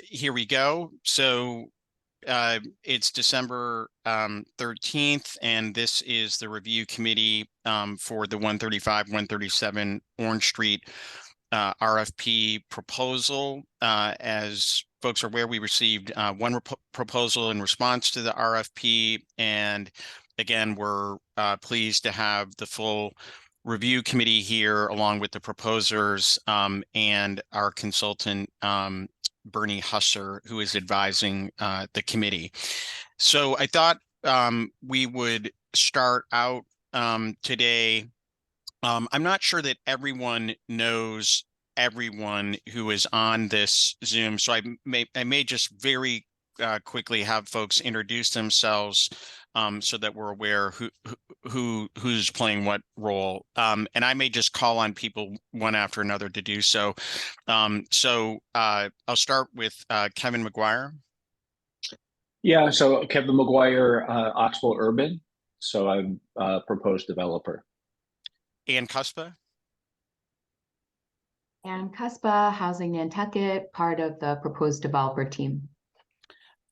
Here we go. So it's December 13th, and this is the review committee for the 135, 137 Orange Street RFP proposal. As folks are aware, we received one proposal in response to the RFP, and again, we're pleased to have the full review committee here along with the proposers and our consultant Bernie Husser, who is advising the committee. So I thought we would start out today. I'm not sure that everyone knows everyone who is on this Zoom, so I may just very quickly have folks introduce themselves so that we're aware who's playing what role, and I may just call on people one after another to do so. I'll start with Kevin McGuire. Yeah, so Kevin McGuire, Oxbow Urban. So I'm a proposed developer. Ann Cuspa. Ann Cuspa, Housing Nantucket, part of the proposed developer team.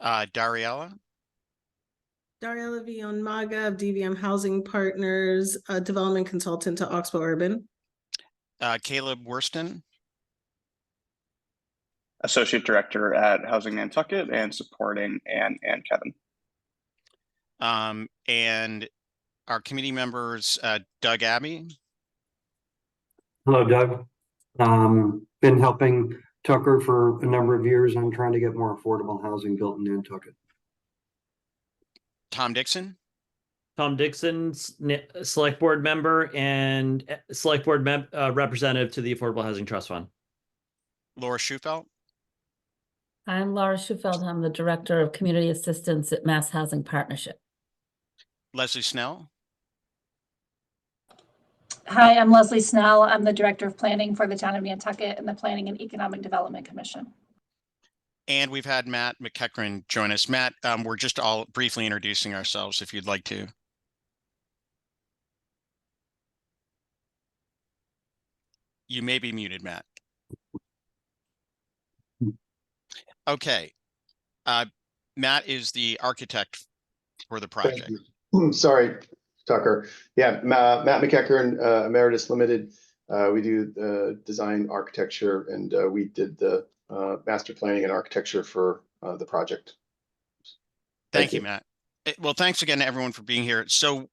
Dariella Villon-Maga of DVM Housing Partners, a development consultant to Oxbow Urban. Caleb Worston. Associate Director at Housing Nantucket and supporting Ann and Kevin. And our committee members, Doug Abbey. Hello, Doug. Been helping Tucker for a number of years on trying to get more affordable housing built in Nantucket. Tom Dixon. Tom Dixon, Select Board member and Select Board representative to the Affordable Housing Trust Fund. Laura Schufelt. I'm Laura Schufelt. I'm the Director of Community Assistance at Mass Housing Partnership. Leslie Snell. Hi, I'm Leslie Snell. I'm the Director of Planning for the Town of Nantucket and the Planning and Economic Development Commission. And we've had Matt McEachran join us. Matt, we're just all briefly introducing ourselves if you'd like to. You may be muted, Matt. Okay. Matt is the architect for the project. Sorry, Tucker. Yeah, Matt McEachran, Emeritus Limited. We do design architecture, and we did the master planning and architecture for the project. Thank you, Matt. Well, thanks again to everyone for being here. So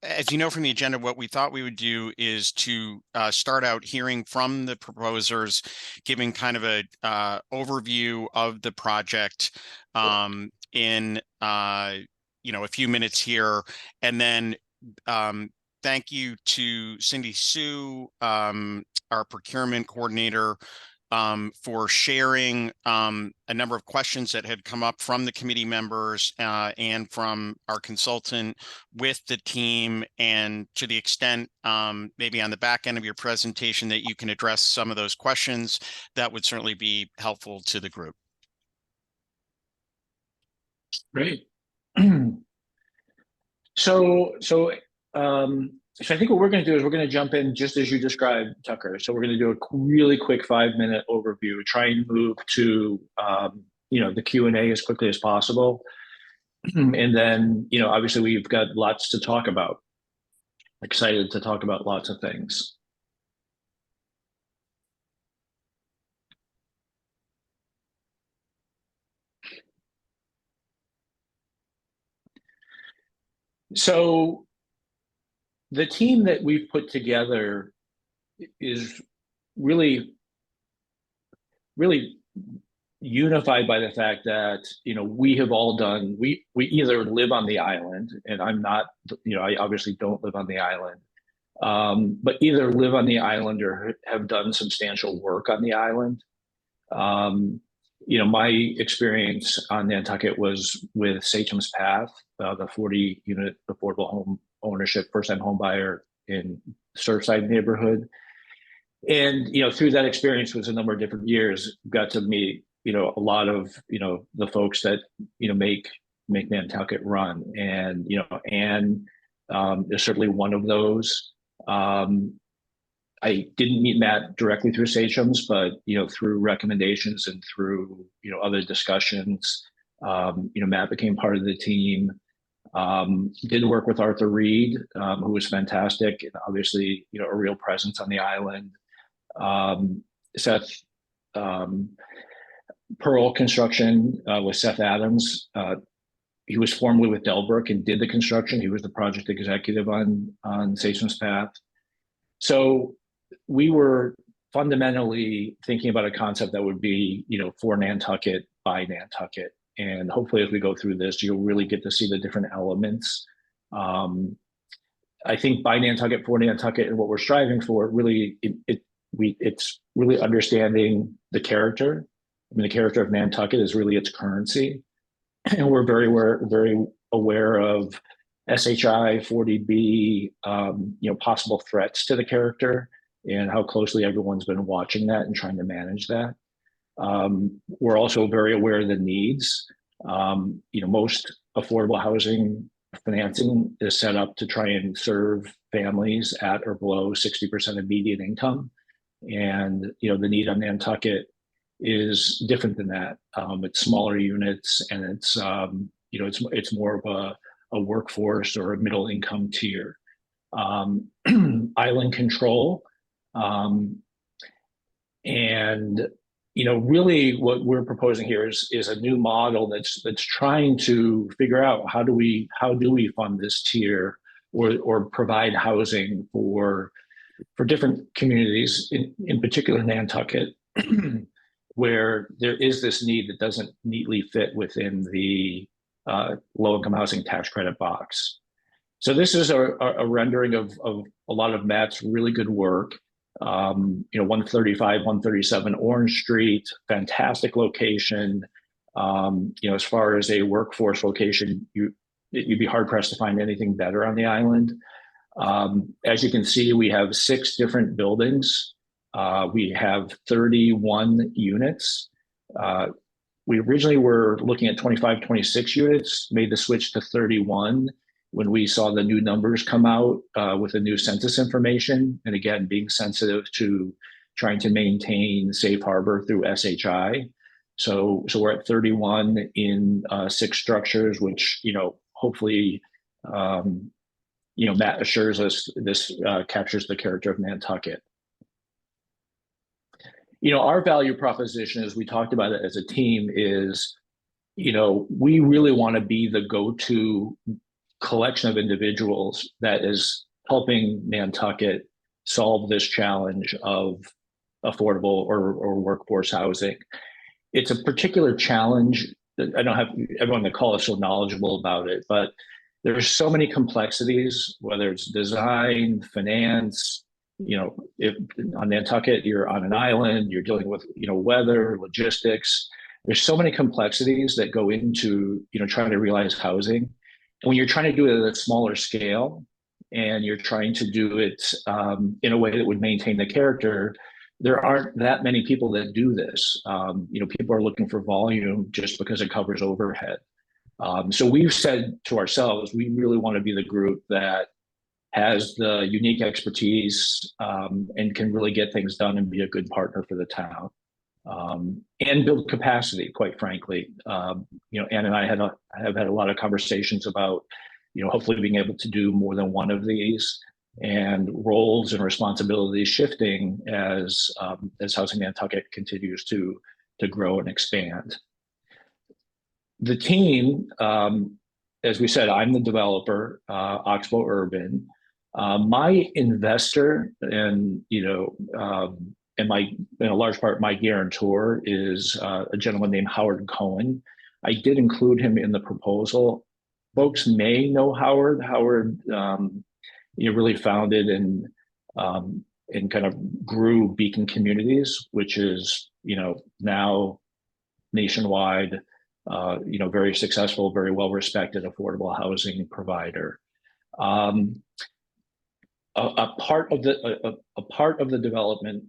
as you know from the agenda, what we thought we would do is to start out hearing from the proposers, giving kind of a overview of the project in a few minutes here, and then thank you to Cindy Sue, our procurement coordinator, for sharing a number of questions that had come up from the committee members and from our consultant with the team, and to the extent maybe on the back end of your presentation that you can address some of those questions, that would certainly be helpful to the group. Great. So I think what we're going to do is we're going to jump in just as you described, Tucker. So we're going to do a really quick 5-minute overview, try and move to the Q&A as quickly as possible, and then obviously we've got lots to talk about. Excited to talk about lots of things. So the team that we've put together is really unified by the fact that we have all done, we either live on the island, and I'm not, I obviously don't live on the island, but either live on the island or have done substantial work on the island. My experience on Nantucket was with Satcham's Path, the 40-unit affordable home ownership, first-time home buyer in Surfside neighborhood. And, through that experience was a number of different years, got to meet, a lot of, the folks that, make Nantucket run. And, Ann is certainly one of those. I didn't meet Matt directly through Sachems, but through recommendations and through other discussions, Matt became part of the team. Did work with Arthur Reed, who was fantastic, and obviously a real presence on the island. Seth Pearl Construction with Seth Adams. He was formerly with Delbrook and did the construction. He was the project executive on Sachems Path. So we were fundamentally thinking about a concept that would be, for Nantucket, by Nantucket. And hopefully as we go through this, you'll really get to see the different elements. I think by Nantucket, for Nantucket, and what we're striving for, really, it's really understanding the character. I mean, the character of Nantucket is really its currency. And we're very aware of SHI, 40B, possible threats to the character and how closely everyone's been watching that and trying to manage that. We're also very aware of the needs. Most affordable housing financing is set up to try and serve families at or below 60% of median income. And, the need on Nantucket is different than that. It's smaller units, and it's more of a workforce or a middle income tier. Island control, and really what we're proposing here is a new model that's trying to figure out how do we fund this tier or provide housing for different communities, in particular Nantucket, where there is this need that doesn't neatly fit within the low-income housing tax credit box. So this is a rendering of a lot of Matt's really good work. 135, 137 Orange Street, fantastic location. As far as a workforce location, you'd be hard pressed to find anything better on the island. As you can see, we have 6 different buildings. We have 31 units. We originally were looking at 25, 26 units, made the switch to 31 when we saw the new numbers come out with the new census information. And again, being sensitive to trying to maintain safe harbor through SHI. So we're at 31 in 6 structures, which, hopefully, Matt assures us this captures the character of Nantucket. Our value proposition, as we talked about it as a team, is, we really want to be the go-to collection of individuals that is helping Nantucket solve this challenge of affordable or workforce housing. It's a particular challenge. I don't have everyone on the call is so knowledgeable about it, but there's so many complexities, whether it's design, finance. If on Nantucket, you're on an island, you're dealing with, weather, logistics. There's so many complexities that go into, trying to realize housing. And when you're trying to do it at a smaller scale and you're trying to do it in a way that would maintain the character, there aren't that many people that do this. People are looking for volume just because it covers overhead. So we've said to ourselves, we really want to be the group that has the unique expertise and can really get things done and be a good partner for the town and build capacity, quite frankly. Ann and I have had a lot of conversations about, hopefully being able to do more than one of these and roles and responsibilities shifting as Housing Nantucket continues to grow and expand. The team, as we said, I'm the developer, Oxbow Urban. My investor and in a large part my guarantor is a gentleman named Howard Cohen. I did include him in the proposal. Folks may know Howard. Howard, really founded and kind of grew Beacon Communities, which is now nationwide. Very successful, very well respected affordable housing provider. A part of the development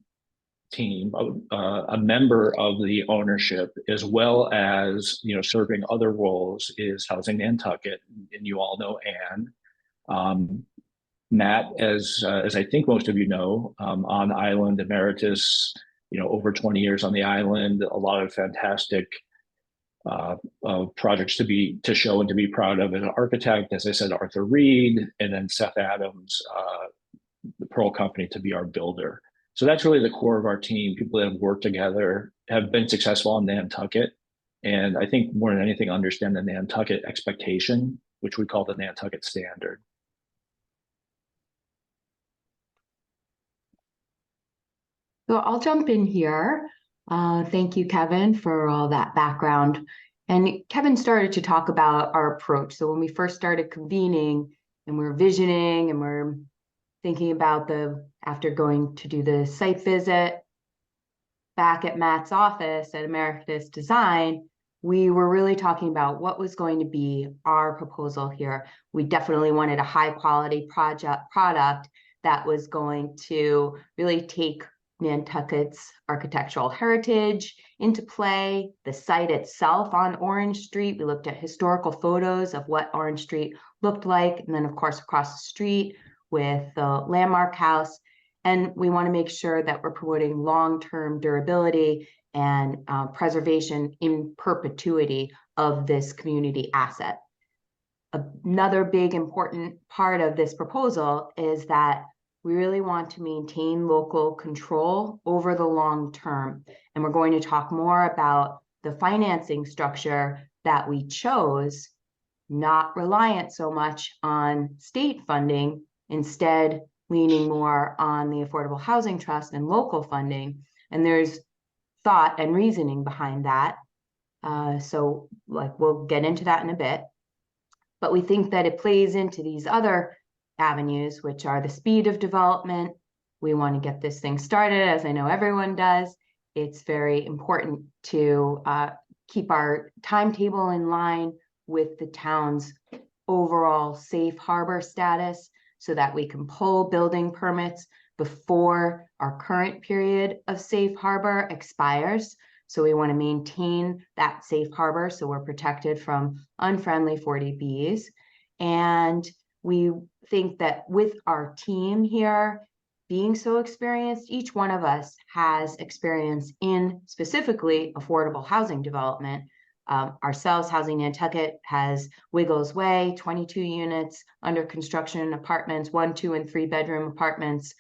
team, a member of the ownership, as well as serving other roles, is Housing Nantucket, and you all know Ann. Matt, as I think most of you know, on island emeritus, over 20 years on the island, a lot of fantastic projects to show and to be proud of as an architect. As I said, Arthur Reed, and then Seth Adams, the Pearl Company, to be our builder. So that's really the core of our team. People that have worked together, have been successful on Nantucket, and I think more than anything, understand the Nantucket expectation, which we call the Nantucket standard. So I'll jump in here. Thank you, Kevin, for all that background. And Kevin started to talk about our approach. So when we first started convening and we're visioning and we're thinking about after going to do the site visit back at Matt's office at Emeritus Design, we were really talking about what was going to be our proposal here. We definitely wanted a high quality product that was going to really take Nantucket's architectural heritage into play. The site itself on Orange Street, we looked at historical photos of what Orange Street looked like, and then of course across the street with the Landmark House. And we want to make sure that we're promoting long-term durability and preservation in perpetuity of this community asset. Another big important part of this proposal is that we really want to maintain local control over the long term. And we're going to talk more about the financing structure that we chose, not reliant so much on state funding, instead leaning more on the Affordable Housing Trust and local funding. And there's thought and reasoning behind that. So we'll get into that in a bit. But we think that it plays into these other avenues, which are the speed of development. We want to get this thing started, as I know everyone does. It's very important to keep our timetable in line with the town's overall safe harbor status so that we can pull building permits before our current period of safe harbor expires. So we want to maintain that safe harbor so we're protected from unfriendly 40Bs. And we think that with our team here being so experienced, each one of us has experience in specifically affordable housing development. Ourselves, Housing Nantucket, has Wiggles Way, 22 units under construction, apartments, 1, 2, and 3 bedroom apartments,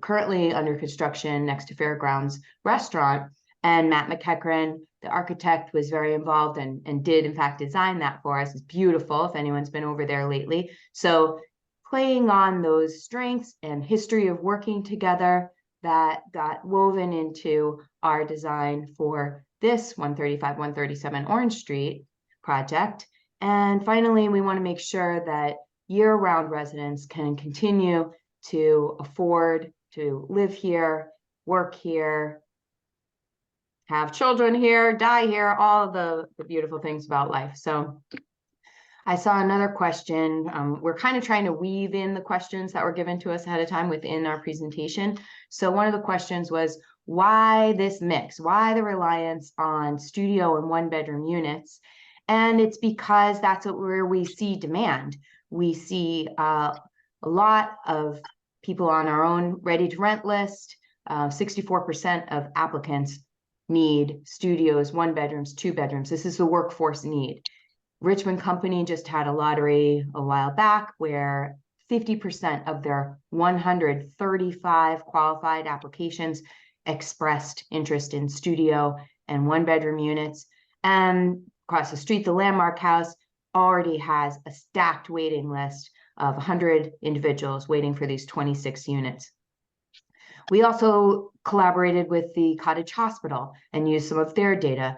currently under construction next to Fairgrounds Restaurant. And Matt McEachern, the architect, was very involved and did in fact design that for us. It's beautiful if anyone's been over there lately. So playing on those strengths and history of working together that got woven into our design for this 135, 137 Orange Street project. And finally, we want to make sure that year-round residents can continue to afford to live here, work here, have children here, die here, all of the beautiful things about life. So I saw another question. We're kind of trying to weave in the questions that were given to us ahead of time within our presentation. So one of the questions was, why this mix? Why the reliance on studio and 1-bedroom units? And it's because that's where we see demand. We see a lot of people on our own ready to rent list. 64% of applicants need studios, 1 bedrooms, 2 bedrooms. This is the workforce need. Richmond Company just had a lottery a while back where 50% of their 135 qualified applications expressed interest in studio and 1-bedroom units. And across the street, the Landmark House already has a stacked waiting list of 100 individuals waiting for these 26 units. We also collaborated with the Cottage Hospital and used some of their data.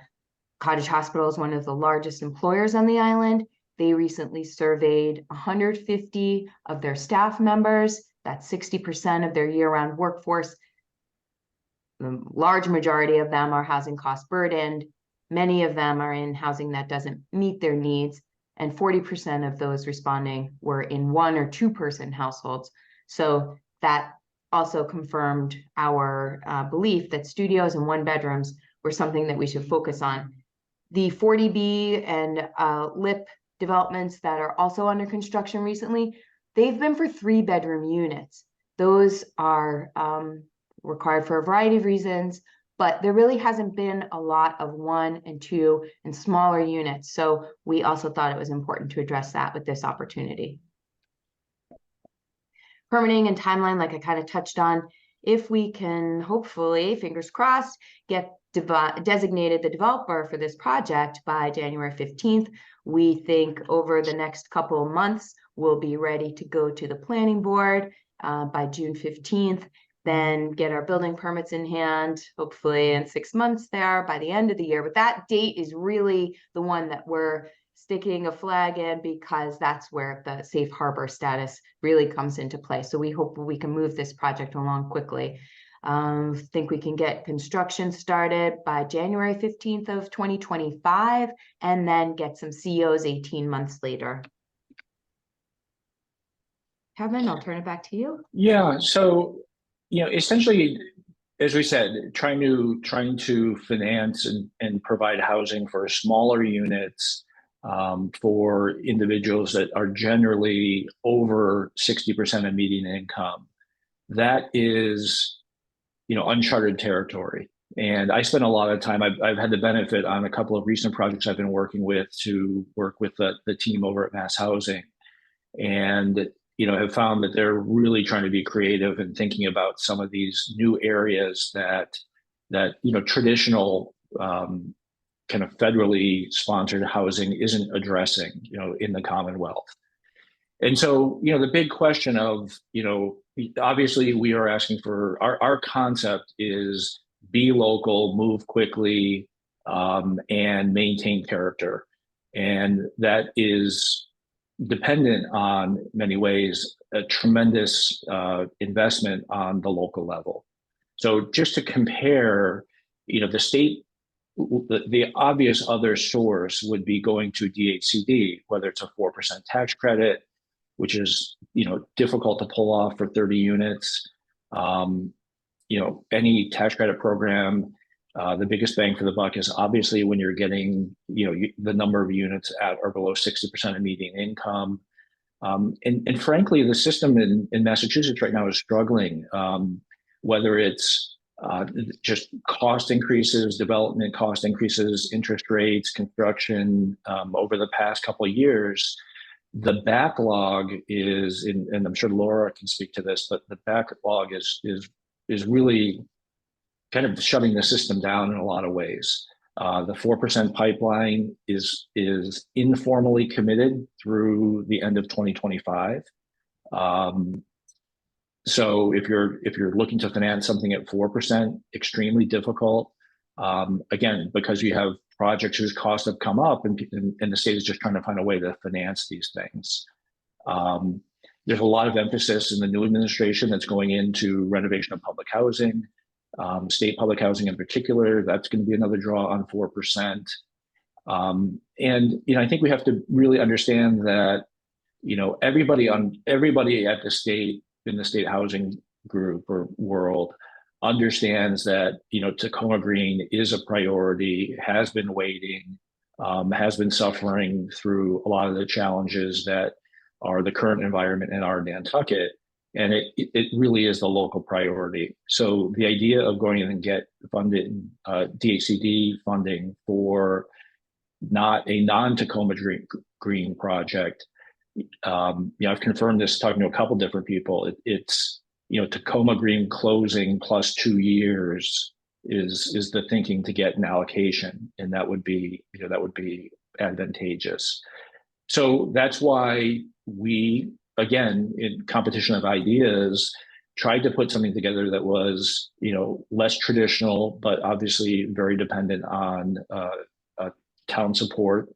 Cottage Hospital is one of the largest employers on the island. They recently surveyed 150 of their staff members. That's 60% of their year-round workforce. The large majority of them are housing cost burdened. Many of them are in housing that doesn't meet their needs. And 40% of those responding were in 1 or 2 person households. So that also confirmed our belief that studios and 1 bedrooms were something that we should focus on. The 40B and LIP developments that are also under construction recently, they've been for 3-bedroom units. Those are required for a variety of reasons, but there really hasn't been a lot of 1 and 2 and smaller units. So we also thought it was important to address that with this opportunity. Permitting and timeline, like I kind of touched on, if we can hopefully, fingers crossed, get designated the developer for this project by January 15th, we think over the next couple of months, we'll be ready to go to the planning board by June 15th, then get our building permits in hand, hopefully in 6 months there by the end of the year. But that date is really the one that we're sticking a flag in, because that's where the safe harbor status really comes into play. So we hope we can move this project along quickly. Think we can get construction started by January 15th of 2025, and then get some COs 18 months later. Kevin, I'll turn it back to you. Yeah, so, essentially, as we said, trying to finance and provide housing for smaller units for individuals that are generally over 60% of median income. That is, uncharted territory. And I spent a lot of time, I've had the benefit on a couple of recent projects I've been working with to work with the team over at Mass Housing. And have found that they're really trying to be creative and thinking about some of these new areas that traditional kind of federally sponsored housing isn't addressing, in the Commonwealth. And so, the big question of, obviously we are asking for, our concept is be local, move quickly, and maintain character. And that is dependent on many ways, a tremendous investment on the local level. So just to compare, the state, the obvious other source would be going to DHCD, whether it's a 4% tax credit, which is, difficult to pull off for 30 units. Any tax credit program, the biggest bang for the buck is obviously when you're getting, the number of units at or below 60% of median income. And frankly, the system in Massachusetts right now is struggling, whether it's just cost increases, development cost increases, interest rates, construction over the past couple of years. The backlog is, and I'm sure Laura can speak to this, but the backlog is really kind of shutting the system down in a lot of ways. The 4% pipeline is informally committed through the end of 2025. So if you're looking to finance something at 4%, extremely difficult. Again, because you have projects whose costs have come up, and the state is just trying to find a way to finance these things. There's a lot of emphasis in the new administration that's going into renovation of public housing. State public housing in particular, that's going to be another draw on 4%. And I think we have to really understand that everybody at the state, in the state housing group or world, understands that Tacoma Green is a priority, has been waiting, has been suffering through a lot of the challenges that are the current environment in our Nantucket. And it really is the local priority. So the idea of going in and get funded DHCD funding for not a non-Tacoma Green project, I've confirmed this talking to a couple different people. It's Tacoma Green closing plus 2 years is the thinking to get an allocation, and that would be advantageous. So that's why we, again, in competition of ideas, tried to put something together that was, less traditional, but obviously very dependent on town support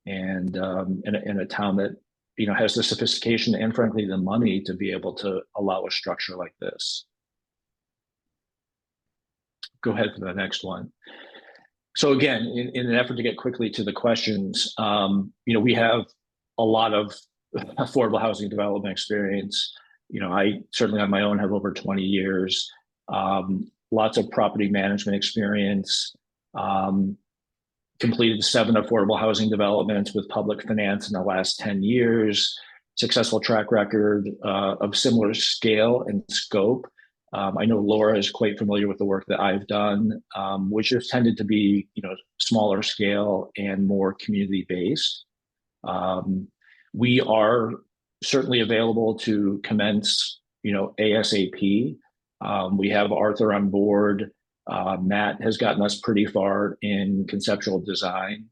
and a town that, has the sophistication and frankly the money to be able to allow a structure like this. Go ahead for the next one. So again, in an effort to get quickly to the questions, we have a lot of affordable housing development experience. I certainly on my own have over 20 years, lots of property management experience, completed 7 affordable housing developments with public finance in the last 10 years. successful track record of similar scale and scope. I know Laura is quite familiar with the work that I've done, which has tended to be, smaller scale and more community-based. We are certainly available to commence, ASAP. We have Arthur on board. Matt has gotten us pretty far in conceptual design.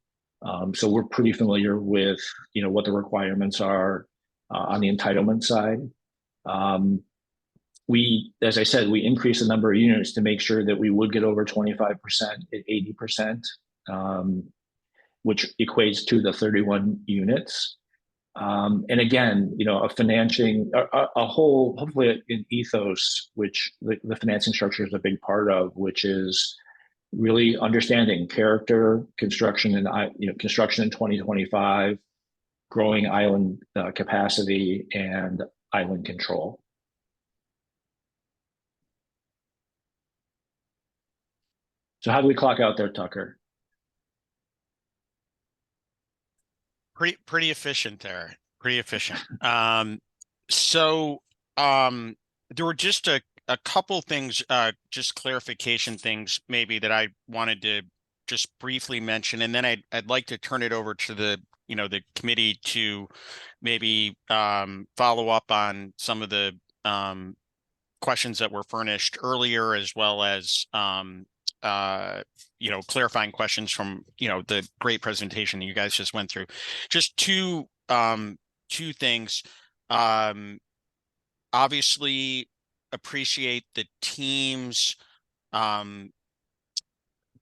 So we're pretty familiar with, what the requirements are on the entitlement side. As I said, we increased the number of units to make sure that we would get over 25% at 80%, which equates to the 31 units. And again, a financing, a whole, hopefully an ethos, which the financing structure is a big part of, which is really understanding character, construction, and construction in 2025, growing island capacity, and island control. So how do we clock out there, Tucker? Pretty efficient there. Pretty efficient. There were just a couple things, just clarification things maybe that I wanted to just briefly mention, and then I'd like to turn it over to the committee to maybe follow up on some of the questions that were furnished earlier, as well as clarifying questions from the great presentation you guys just went through. Just two things. Obviously appreciate the teams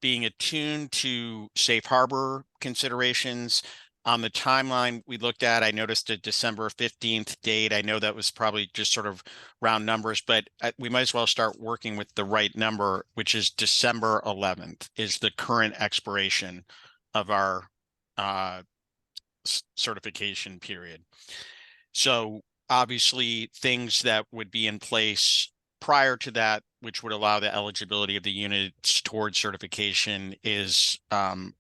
being attuned to safe harbor considerations. On the timeline we looked at, I noticed a December 15th date. I know that was probably just sort of round numbers, but we might as well start working with the right number, which is December 11th is the current expiration of our certification period. So obviously things that would be in place prior to that, which would allow the eligibility of the units towards certification, is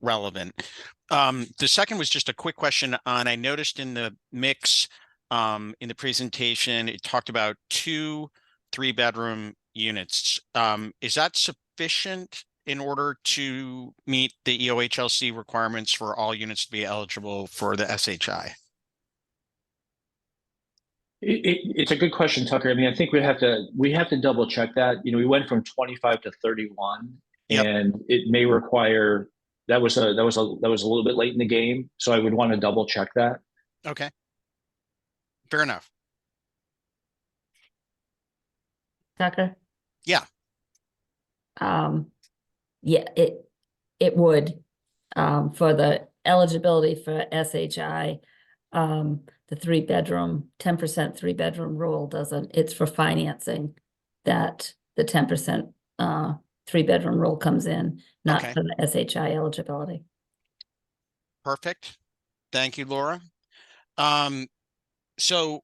relevant. The second was just a quick question on, I noticed in the mix in the presentation, it talked about 2 3-bedroom units. Is that sufficient in order to meet the EOHLC requirements for all units to be eligible for the SHI? It's a good question, Tucker. I mean, I think we have to double check that. We went from 25 to 31, yep. And it may require, that was a little bit late in the game, so I would want to double check that. Okay, fair enough. Tucker? Yeah. Yeah, it would, for the eligibility for SHI, the 3-bedroom, 10% 3-bedroom rule doesn't, it's for financing that the 10% 3-bedroom rule comes in, not for the SHI eligibility. Perfect. Thank you, Laura. So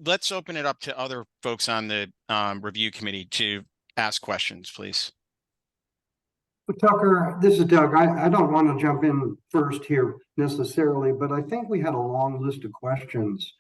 let's open it up to other folks on the review committee to ask questions, please. Tucker, this is Doug. I don't want to jump in first here necessarily, but I think we had a long list of questions,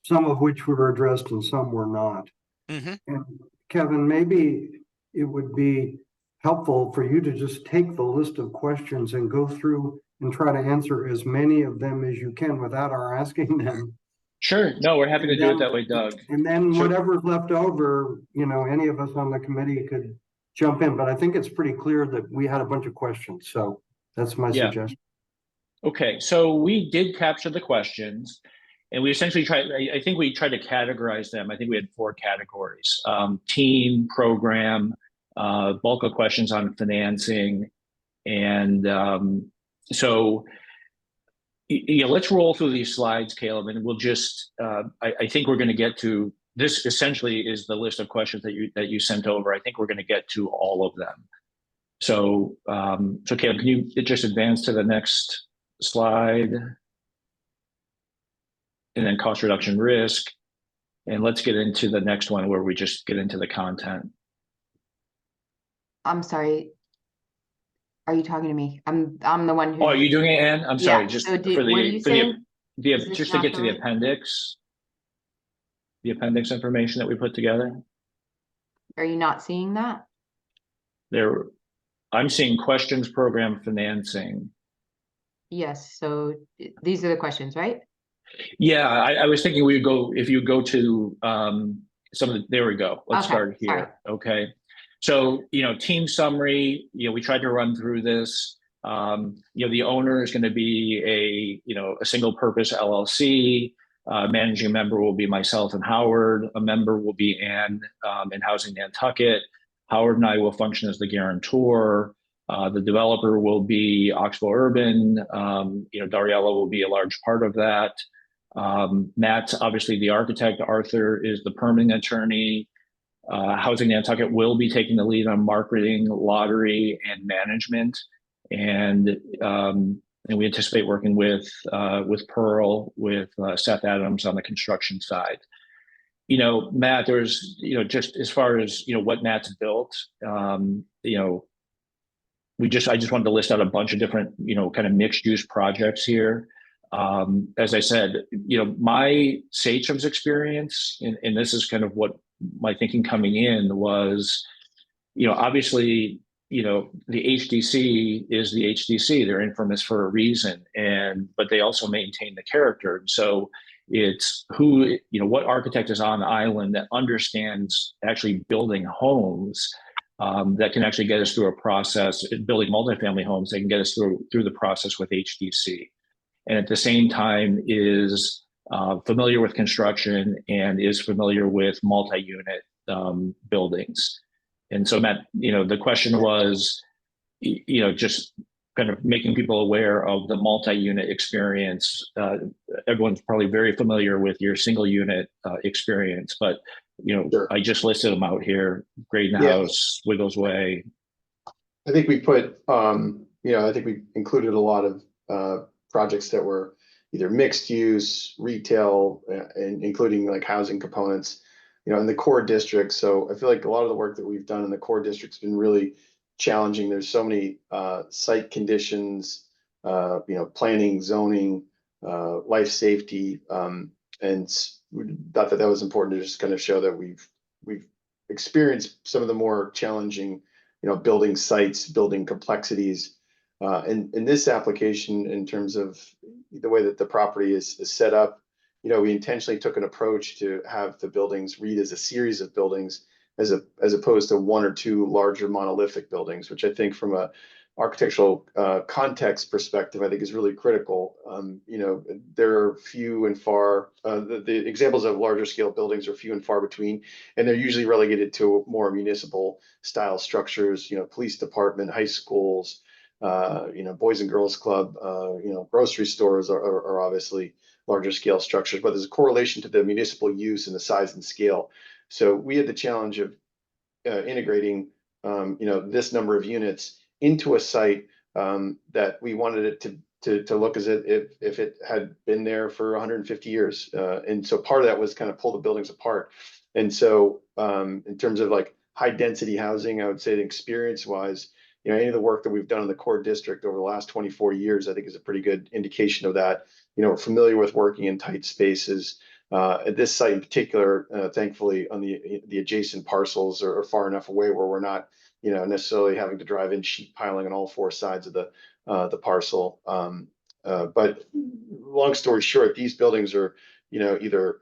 some of which were addressed and some were not. Mm-hmm. And Kevin, maybe it would be helpful for you to just take the list of questions and go through and try to answer as many of them as you can without our asking them. Sure. No, we're happy to do it that way, Doug. And then whatever's left over, any of us on the committee could jump in, but I think it's pretty clear that we had a bunch of questions. So that's my suggestion. Okay. So we did capture the questions and we essentially I think we tried to categorize them. I think we had 4 categories: team, program, bulk of questions on financing. And so let's roll through these slides, Caleb, and we'll just, I think we're going to get to, this essentially is the list of questions that you sent over. I think we're going to get to all of them. So, Caleb, can you just advance to the next slide? And then cost reduction risk. And let's get into the next one where we just get into the content. I'm sorry. Are you talking to me? I'm the one who. Oh, are you doing it, Ann? I'm sorry. Yeah. Just so for the Is this just to not get the to the right- appendix information that we put together. Are you not seeing that? There, I'm seeing questions program financing. Yes, so these are the questions, right? Yeah, I was thinking we would go, if you go to some of the, there we go. Let's Okay, start sorry. here. Okay. So, team summary, we tried to run through this. The owner is going to be a single purpose LLC. Managing member will be myself and Howard. A member will be Ann in Housing Nantucket. Howard and I will function as the guarantor. The developer will be Oxbow Urban. Dariella will be a large part of that. Matt's obviously the architect. Arthur is the permitting attorney. Housing Nantucket will be taking the lead on marketing, lottery, and management. And we anticipate working with Pearl, with Seth Adams on the construction side. Matt, there's, just as far as, what Matt's built, I just wanted to list out a bunch of different, kind of mixed use projects here. As I said, my Sachem's experience, and this is kind of what my thinking coming in was, obviously, the HDC is the HDC. They're infamous for a reason, but they also maintain the character. And so it's who, what architect is on the island that understands actually building homes that can actually get us through a process, building multifamily homes that can get us through the process with HDC. And at the same time is familiar with construction and is familiar with multi-unit buildings. And so, Matt, the question was, just kind of making people aware of the multi-unit experience. Everyone's probably very familiar with your single unit experience, but Sure. I just listed them out here. Graydon House, Wiggles Way. I think we put, I think we included a lot of projects that were either mixed use, retail, and including like housing components, in the core district. So I feel like a lot of the work that we've done in the core district's been really challenging. There's so many site conditions, planning, zoning, life safety, and we thought that was important to just kind of show that we've experienced some of the more challenging, building sites, building complexities. In this application, in terms of the way that the property is set up, we intentionally took an approach to have the buildings read as a series of buildings as opposed to one or two larger monolithic buildings, which I think from a architectural context perspective, I think is really critical. There are few and far, the examples of larger scale buildings are few and far between, and they're usually relegated to more municipal style structures, police department, high schools, Boys and Girls Club, grocery stores are obviously larger scale structures, but there's a correlation to the municipal use and the size and scale. So we had the challenge of integrating, this number of units into a site that we wanted it to look as if it had been there for 150 years. And so part of that was kind of pull the buildings apart. And so in terms of like high density housing, I would say the experience wise, any of the work that we've done in the core district over the last 24 years, I think is a pretty good indication of that. Familiar with working in tight spaces. At this site in particular, thankfully, on the adjacent parcels are far enough away where we're not, necessarily having to drive in sheet piling on all four sides of the parcel. But long story short, these buildings are, either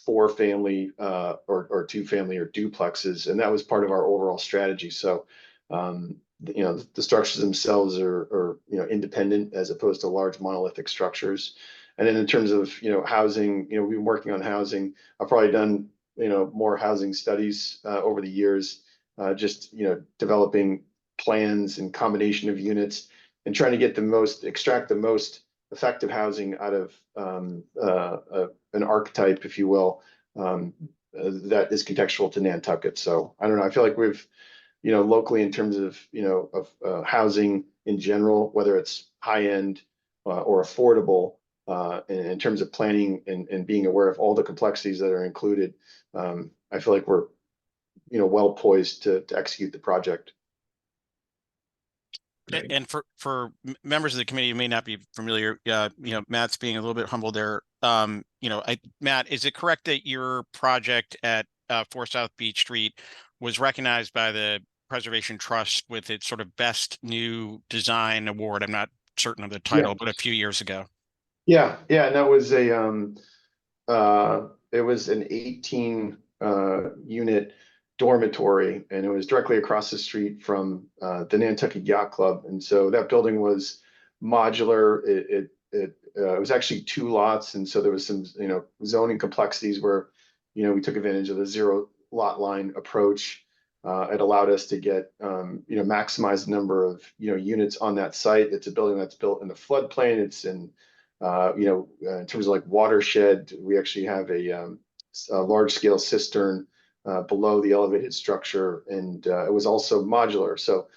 4-family or 2-family or duplexes, and that was part of our overall strategy. So, the structures themselves are independent as opposed to large monolithic structures. And then in terms of, housing, we've been working on housing. I've probably done, more housing studies over the years, just, developing plans and combination of units and trying to extract the most effective housing out of an archetype, if you will, that is contextual to Nantucket. So I don't know, I feel like we've, locally in terms of, housing in general, whether it's high end or affordable, in terms of planning and being aware of all the complexities that are included, I feel like we're, well poised to execute the project. Great. And for members of the committee who may not be familiar, Matt's being a little bit humble there. Matt, is it correct that your project at 4 South Beach Street was recognized by the Preservation Trust with its sort of best new design award? I'm not certain of the title, but a few years ago. Yeah, and that was it was an 18 unit dormitory, and it was directly across the street from the Nantucket Yacht Club. And so that building was modular. It was actually 2 lots, and so there was some zoning complexities where we took advantage of the 0 lot line approach. It allowed us to get maximize the number of units on that site. It's a building that's built in the floodplain. It's in in terms of like watershed, we actually have a large scale cistern below the elevated structure, and it was also modular. So,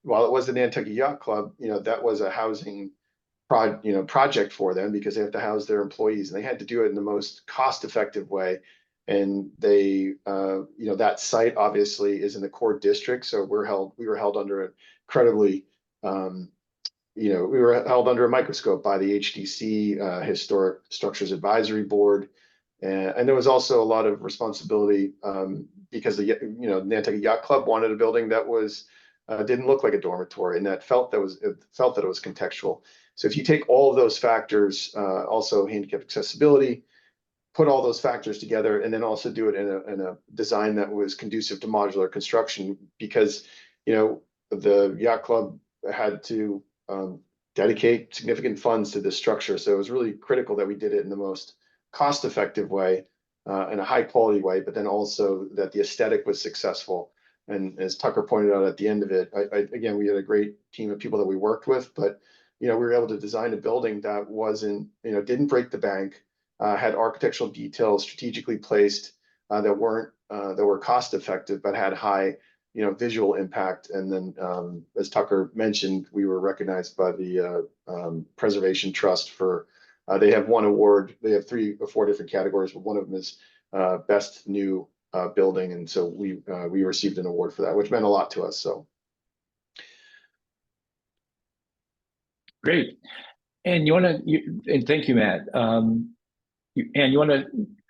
while it was the Nantucket Yacht Club, that was a housing project for them, because they have to house their employees, and they had to do it in the most cost-effective way. And they, that site obviously is in the core district, so we were held under incredibly, we were held under a microscope by the HDC, Historic Structures Advisory Board. And there was also a lot of responsibility because the Nantucket Yacht Club wanted a building that was didn't look like a dormitory, and that felt that it was contextual. So if you take all of those factors, also handicap accessibility, put all those factors together, and then also do it in a design that was conducive to modular construction, because the yacht club had to dedicate significant funds to this structure. So it was really critical that we did it in the most cost-effective way, in a high-quality way, but then also that the aesthetic was successful. And as Tucker pointed out at the end of it, again, we had a great team of people that we worked with, but we were able to design a building that wasn't, didn't break the bank, had architectural details strategically placed that were cost-effective, but had high visual impact. And then, as Tucker mentioned, we were recognized by the Preservation Trust for, they have one award. They have 3 or 4 different categories, but one of them is best new building. And so we received an award for that, which meant a lot to us. So. Great. And and thank you, Matt. And you want to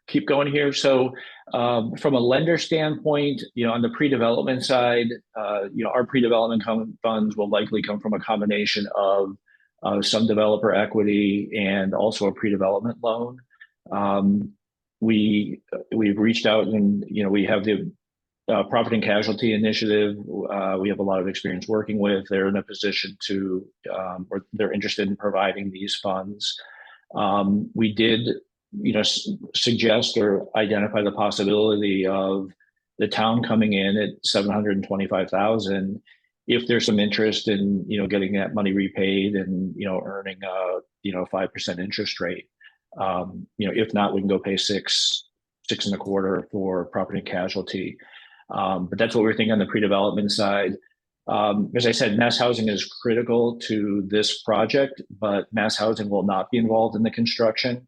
keep going here. So from a lender standpoint, on the pre-development side, our pre-development funds will likely come from a combination of some developer equity and also a pre-development loan. We've reached out, and we have the Property and Casualty Initiative. We have a lot of experience working with. They're in a position to, or they're interested in providing these funds. We did suggest or identify the possibility of the town coming in at $725,000 if there's some interest in getting that money repaid and earning a 5% interest rate. If not, we can go pay 6.25% for property and casualty. But that's what we're thinking on the pre-development side. As I said, mass housing is critical to this project, but mass housing will not be involved in the construction.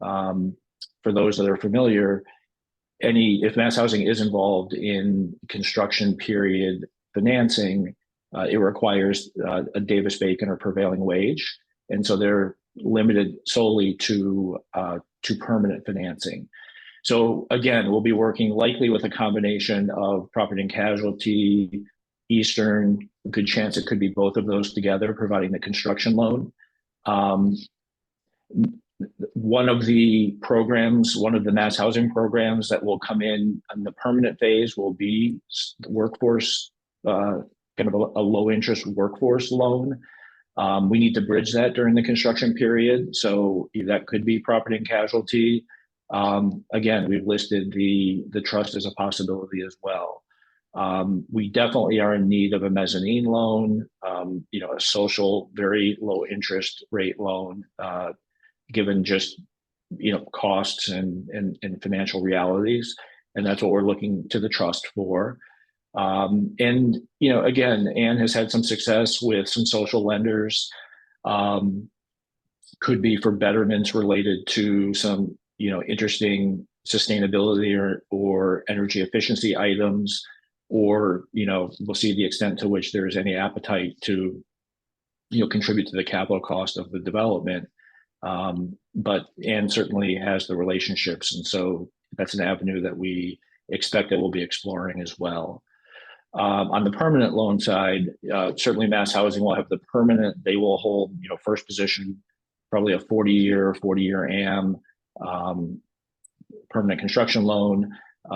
For those that are familiar, if mass housing is involved in construction period financing, it requires a Davis-Bacon or prevailing wage. And so they're limited solely to permanent financing. So again, we'll be working likely with a combination of property and casualty, Eastern, good chance it could be both of those together, providing the construction loan. One of the mass housing programs that will come in the permanent phase will be workforce, kind of a low interest workforce loan. We need to bridge that during the construction period. So that could be property and casualty. Again, we've listed the trust as a possibility as well. We definitely are in need of a mezzanine loan, a social, very low interest rate loan, given just, costs and financial realities. And that's what we're looking to the trust for. And, again, Anne has had some success with some social lenders, could be for betterments related to some, interesting sustainability or energy efficiency items. or, we'll see the extent to which there is any appetite to, contribute to the capital cost of the development. And certainly has the relationships. And so that's an avenue that we expect that we'll be exploring as well. On the permanent loan side, certainly Mass Housing will have the permanent, they will hold, first position, probably a 40-year AM, permanent construction loan.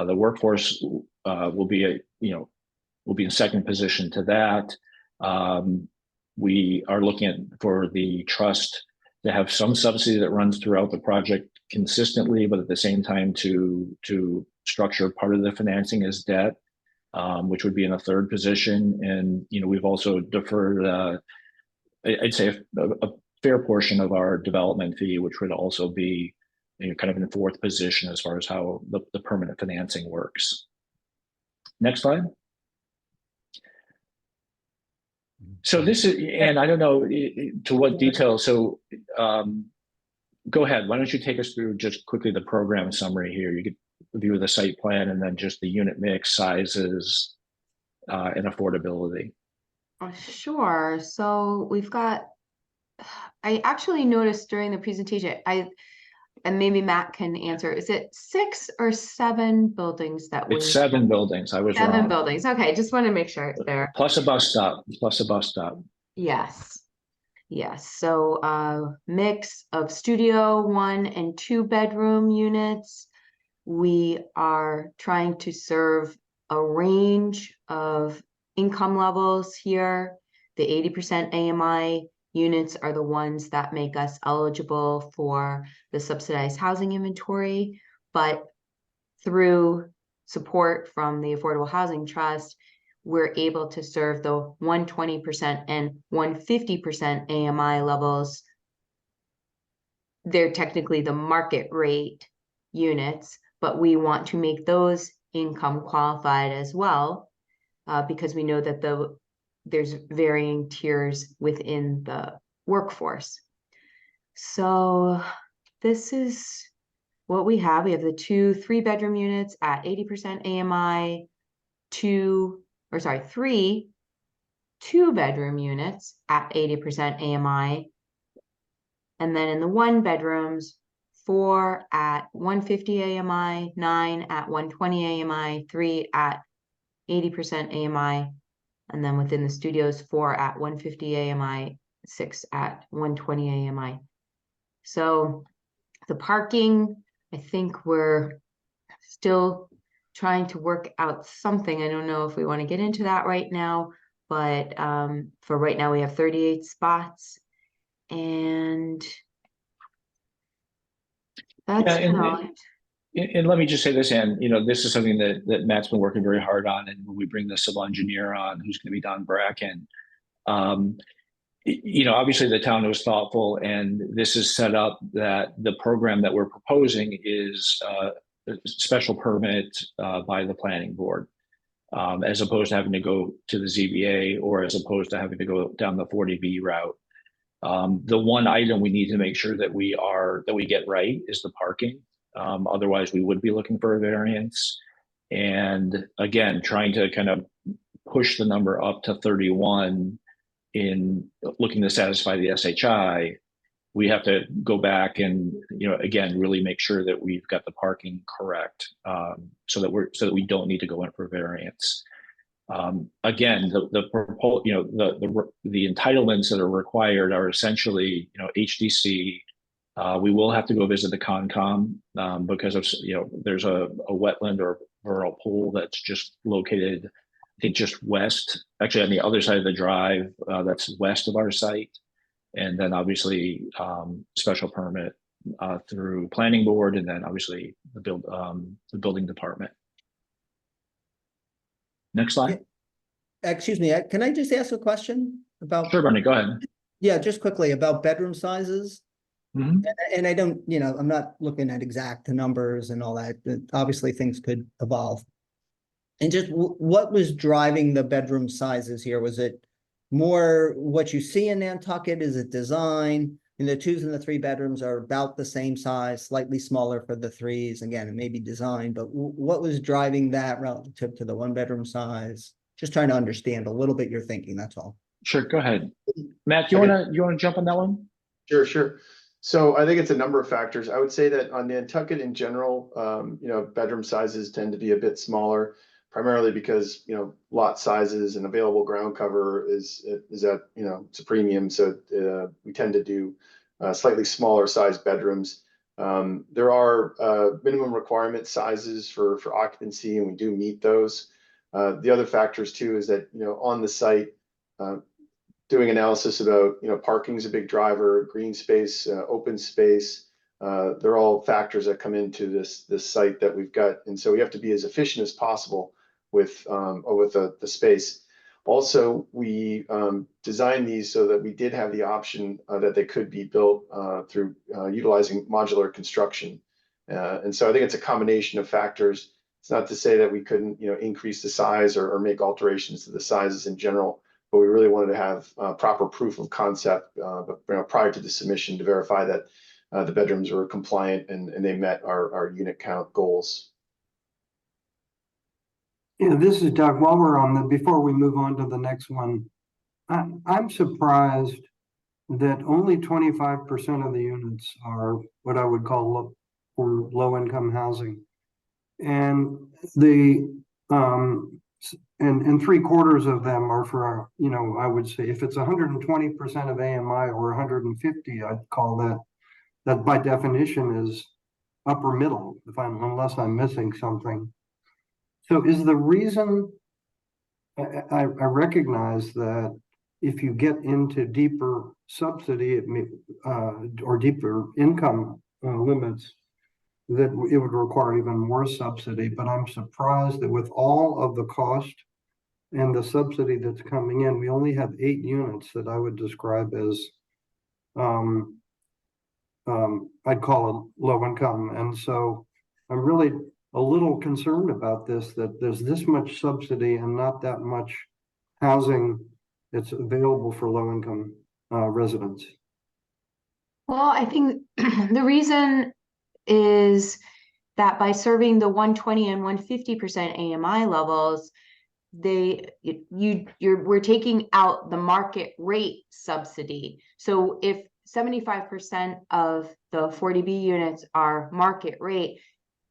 The workforce will be in second position to that. We are looking for the trust to have some subsidy that runs throughout the project consistently, but at the same time to structure part of the financing as debt, which would be in a third position. And, we've also deferred, I'd say a fair portion of our development fee, which would also be kind of in fourth position as far as how the permanent financing works. Next slide. So this is, and I don't know to what detail, so go ahead. Why don't you take us through just quickly the program summary here? You could review the site plan and then just the unit mix, sizes, and affordability. Sure. So we've got, I actually noticed during the presentation, and maybe Matt can answer, is it 6 or 7 buildings that It's 7 buildings. I was wrong. 7 buildings. Okay, just want to make sure it's there. Plus a bus stop. Yes. Yes. So mix of studio 1 and 2 bedroom units. We are trying to serve a range of income levels here. The 80% AMI units are the ones that make us eligible for the subsidized housing inventory, but through support from the Affordable Housing Trust, we're able to serve the 120% and 150% AMI levels. They're technically the market rate units, but we want to make those income qualified as well, because we know that there's varying tiers within the workforce. So this is what we have. We have the 2 3-bedroom units at 80% AMI, 3 2-bedroom units at 80% AMI. And then in the 1 bedrooms, 4 at 150 AMI, 9 at 120 AMI, 3 at 80% AMI. And then within the studios, 4 at 150 AMI, 6 at 120 AMI. So the parking, I think we're still trying to work out something. I don't know if we want to get into that right now, but for right now we have 38 spots. And that's and let me just say this, Ann, this is something that Matt's been working very hard on, and when we bring the civil engineer on, who's going to be Don Bracken, obviously the town was thoughtful, and this is set up that the program that we're proposing is a special permit by the planning board, as opposed to having to go to the ZBA, or as opposed to having to go down the 40B route. The one item we need to make sure that we get right is the parking. Otherwise, we would be looking for a variance. And again, trying to kind of push the number up to 31 in looking to satisfy the SHI, we have to go back and, again, really make sure that we've got the parking correct, so that we don't need to go in for variance. Again, the entitlements that are required are essentially, HDC. We will have to go visit the Concom because of, there's a wetland or vernal pool that's just located, I think, just west, actually on the other side of the drive, that's west of our site. And then obviously special permit through planning board, and then obviously the building department. Next slide. Excuse me, can I just ask a question about? Sure, Bernie, go ahead. Yeah, just quickly about bedroom sizes. Mm-hmm. And I don't, I'm not looking at exact numbers and all that. Obviously, things could evolve. And just what was driving the bedroom sizes here? Was it more what you see in Nantucket? Is it design? And the 2s and the 3 bedrooms are about the same size, slightly smaller for the 3s. Again, it may be designed, but what was driving that relative to the 1-bedroom size? Just trying to understand a little bit your thinking, that's all. Sure, go ahead. Matt, you wanna jump on that one? Sure. So I think it's a number of factors. I would say that on Nantucket in general, bedroom sizes tend to be a bit smaller, primarily because, lot sizes and available ground cover is at, it's a premium. So we tend to do slightly smaller size bedrooms. There are minimum requirement sizes for occupancy, and we do meet those. The other factors too is that, on the site, doing analysis about, parking is a big driver, green space, open space. They're all factors that come into this site that we've got. And so we have to be as efficient as possible with the space. Also, we designed these so that we did have the option that they could be built through utilizing modular construction. And so I think it's a combination of factors. It's not to say that we couldn't, increase the size or make alterations to the sizes in general, but we really wanted to have proper proof of concept prior to the submission to verify that the bedrooms were compliant and they met our unit count goals. Yeah, this is Doug. While we're on before we move on to the next one, I'm surprised that only 25% of the units are what I would call low-income housing, and and 3/4 of them are for, I would say if it's 120% of AMI or 150, I'd call that by definition is upper middle, unless I'm missing something. So is the reason, I recognize that if you get into deeper subsidy, it may, or deeper income limits, that it would require even more subsidy, but I'm surprised that with all of the cost and the subsidy that's coming in, we only have 8 units that I would describe as, I'd call it low income. And so I'm really a little concerned about this, that there's this much subsidy and not that much housing that's available for low income residents. Well, I think the reason is that by serving the 120 and 150% AMI levels, we're taking out the market rate subsidy. So if 75% of the 40B units are market rate,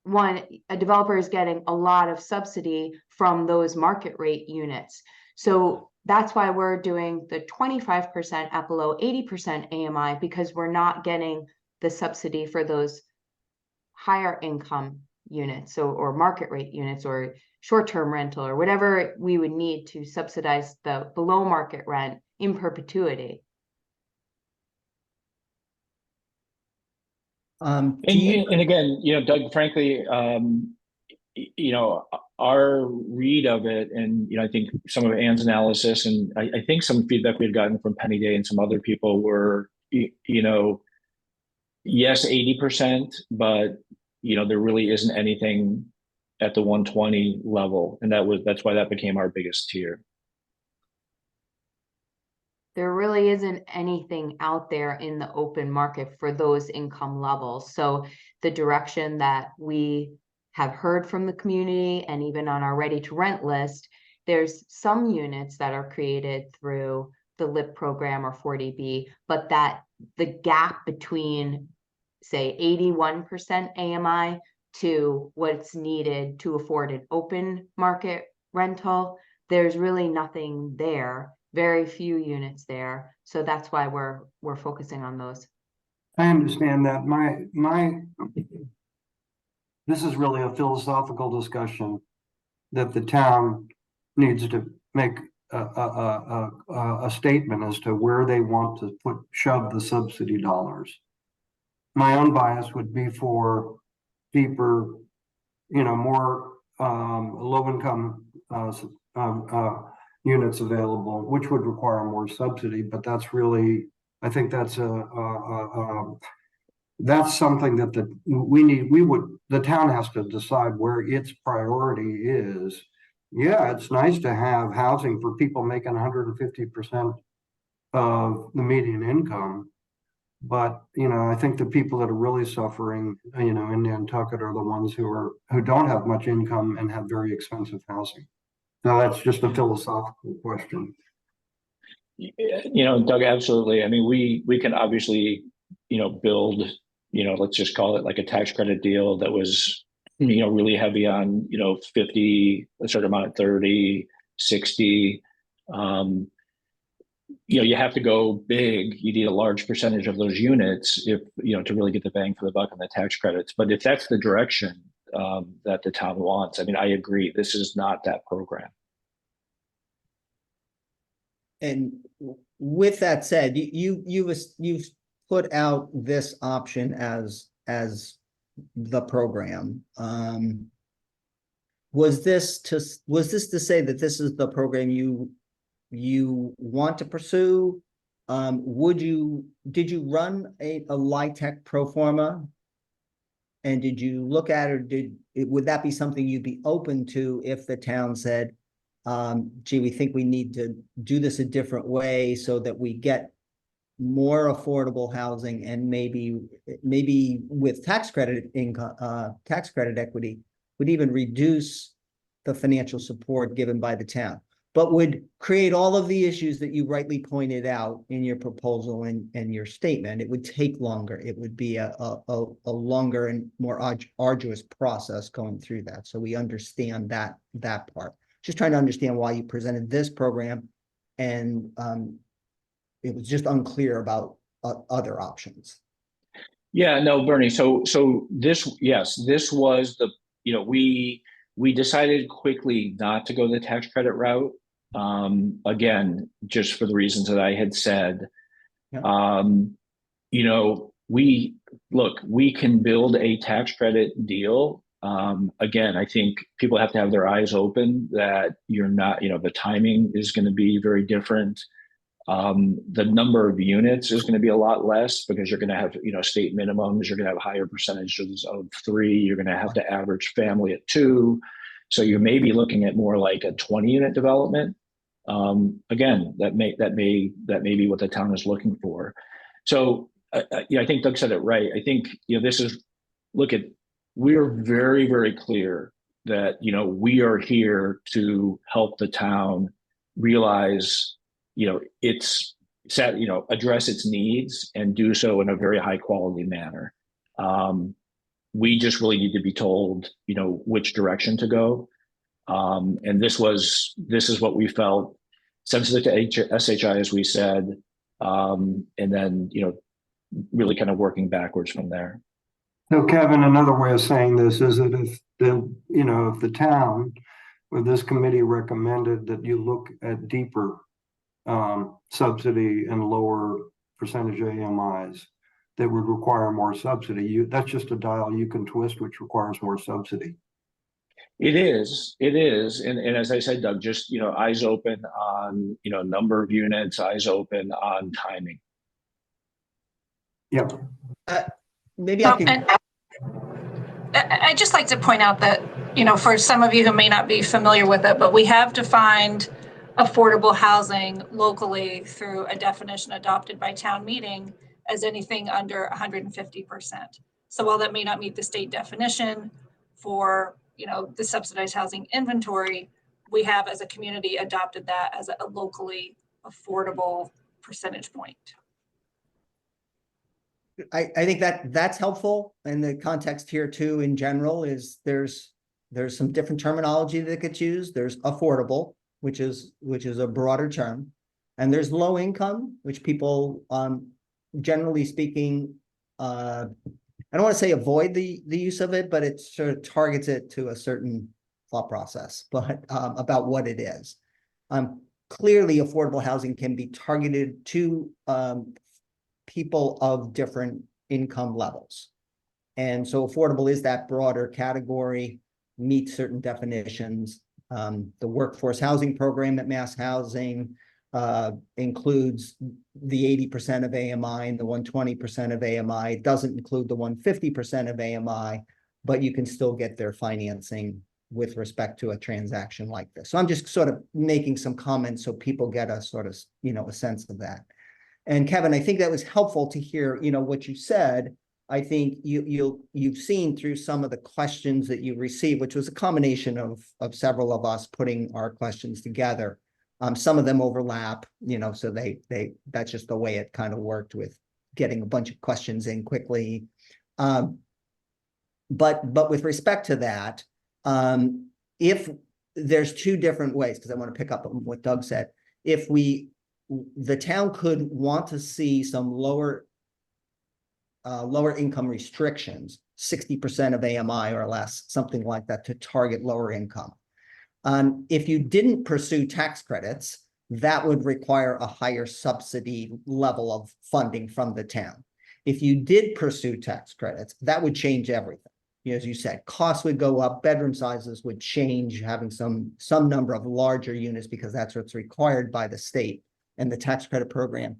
a developer is getting a lot of subsidy from those market rate units. So that's why we're doing the 25% at below 80% AMI, because we're not getting the subsidy for those higher income units, or market rate units, or short-term rental, or whatever we would need to subsidize the below market rent in perpetuity. And again, Doug, frankly, our read of it, and I think some of Ann's analysis, and I think some feedback we had gotten from Penny Day and some other people were, yes, 80%, but there really isn't anything at the 120 level, and that's why that became our biggest tier. There really isn't anything out there in the open market for those income levels. So the direction that we have heard from the community, and even on our ready to rent list, there's some units that are created through the LIP program or 40B, but that the gap between, say, 81% AMI to what's needed to afford an open market rental, there's really nothing there. Very few units there. So that's why we're focusing on those. I understand that. This is really a philosophical discussion that the town needs to make a statement as to where they want to shove the subsidy dollars. My own bias would be for deeper, more low-income units available, which would require more subsidy. But that's really, I think that's that's something that the town has to decide where its priority is. Yeah, it's nice to have housing for people making 150% of the median income, But, I think the people that are really suffering, in Nantucket are the ones who don't have much income and have very expensive housing. Now, that's just a philosophical question. Doug, absolutely. I mean, we can obviously, build, let's just call it like a tax credit deal that was, really heavy on, 50, a certain amount at 30, 60. You have to go big. You need a large percentage of those units if, to really get the bang for the buck on the tax credits. But if that's the direction that the town wants, I mean, I agree. This is not that program. And with that said, you've put out this option as the program. Was this to say that this is the program you want to pursue? Did you run a LIHTC pro forma? And did you look at it, or would that be something you'd be open to if the town said, gee, we think we need to do this a different way so that we get more affordable housing, and maybe with tax credit income, tax credit equity would even reduce the financial support given by the town, but would create all of the issues that you rightly pointed out in your proposal and your statement. It would take longer. It would be a longer and more arduous process going through that. So we understand that part. Just trying to understand why you presented this program, and it was just unclear about other options. Yeah, no, Bernie. So this was the, we decided quickly not to go the tax credit route. Again, just for the reasons that I had said. Yeah. We can build a tax credit deal. Again, I think people have to have their eyes open that you're not, the timing is going to be very different. The number of units is going to be a lot less because you're going to have, state minimums. You're going to have higher percentages of 3. You're going to have to average family at 2. So you may be looking at more like a 20-unit development. Again, that may be what the town is looking for. So I think Doug said it right. I think, we're very, very clear that, we are here to help the town realize, it's set, address its needs and do so in a very high quality manner. We just really need to be told, which direction to go. And this is what we felt sensitive to SHI, as we said, and then, really kind of working backwards from there. So Kevin, another way of saying this is that if the town or this committee recommended that you look at deeper subsidy and lower percentage AMIs that would require more subsidy, that's just a dial you can twist, which requires more subsidy. It is. And as I said, Doug, just, eyes open on, number of units, eyes open on timing. Yep. Maybe I can. I'd just like to point out that, for some of you who may not be familiar with it, but we have defined affordable housing locally through a definition adopted by town meeting as anything under 150%. So while that may not meet the state definition for, the subsidized housing inventory, we have as a community adopted that as a locally affordable percentage point. I think that's helpful, and the context here too in general is there's some different terminology that gets used. There's affordable, which is a broader term, and there's low income, which people generally speaking, I don't want to say avoid the use of it, but it sort of targets it to a certain thought process, but about what it is. Clearly affordable housing can be targeted to people of different income levels. And so affordable is that broader category, meets certain definitions. The workforce housing program at Mass Housing includes the 80% of AMI and the 120% of AMI. It doesn't include the 150% of AMI, but you can still get their financing with respect to a transaction like this. So I'm just sort of making some comments so people get a sort of, a sense of that. And Kevin, I think that was helpful to hear, what you said. I think you've seen through some of the questions that you received, which was a combination of several of us putting our questions together. Some of them overlap, so that's just the way it kind of worked with getting a bunch of questions in quickly. But with respect to that, if there's two different ways, because I want to pick up on what Doug said, if the town could want to see some lower income restrictions, 60% of AMI or less, something like that, to target lower income. If you didn't pursue tax credits, that would require a higher subsidy level of funding from the town. If you did pursue tax credits, that would change everything. As you said, costs would go up, bedroom sizes would change, having some number of larger units, because that's what's required by the state and the tax credit program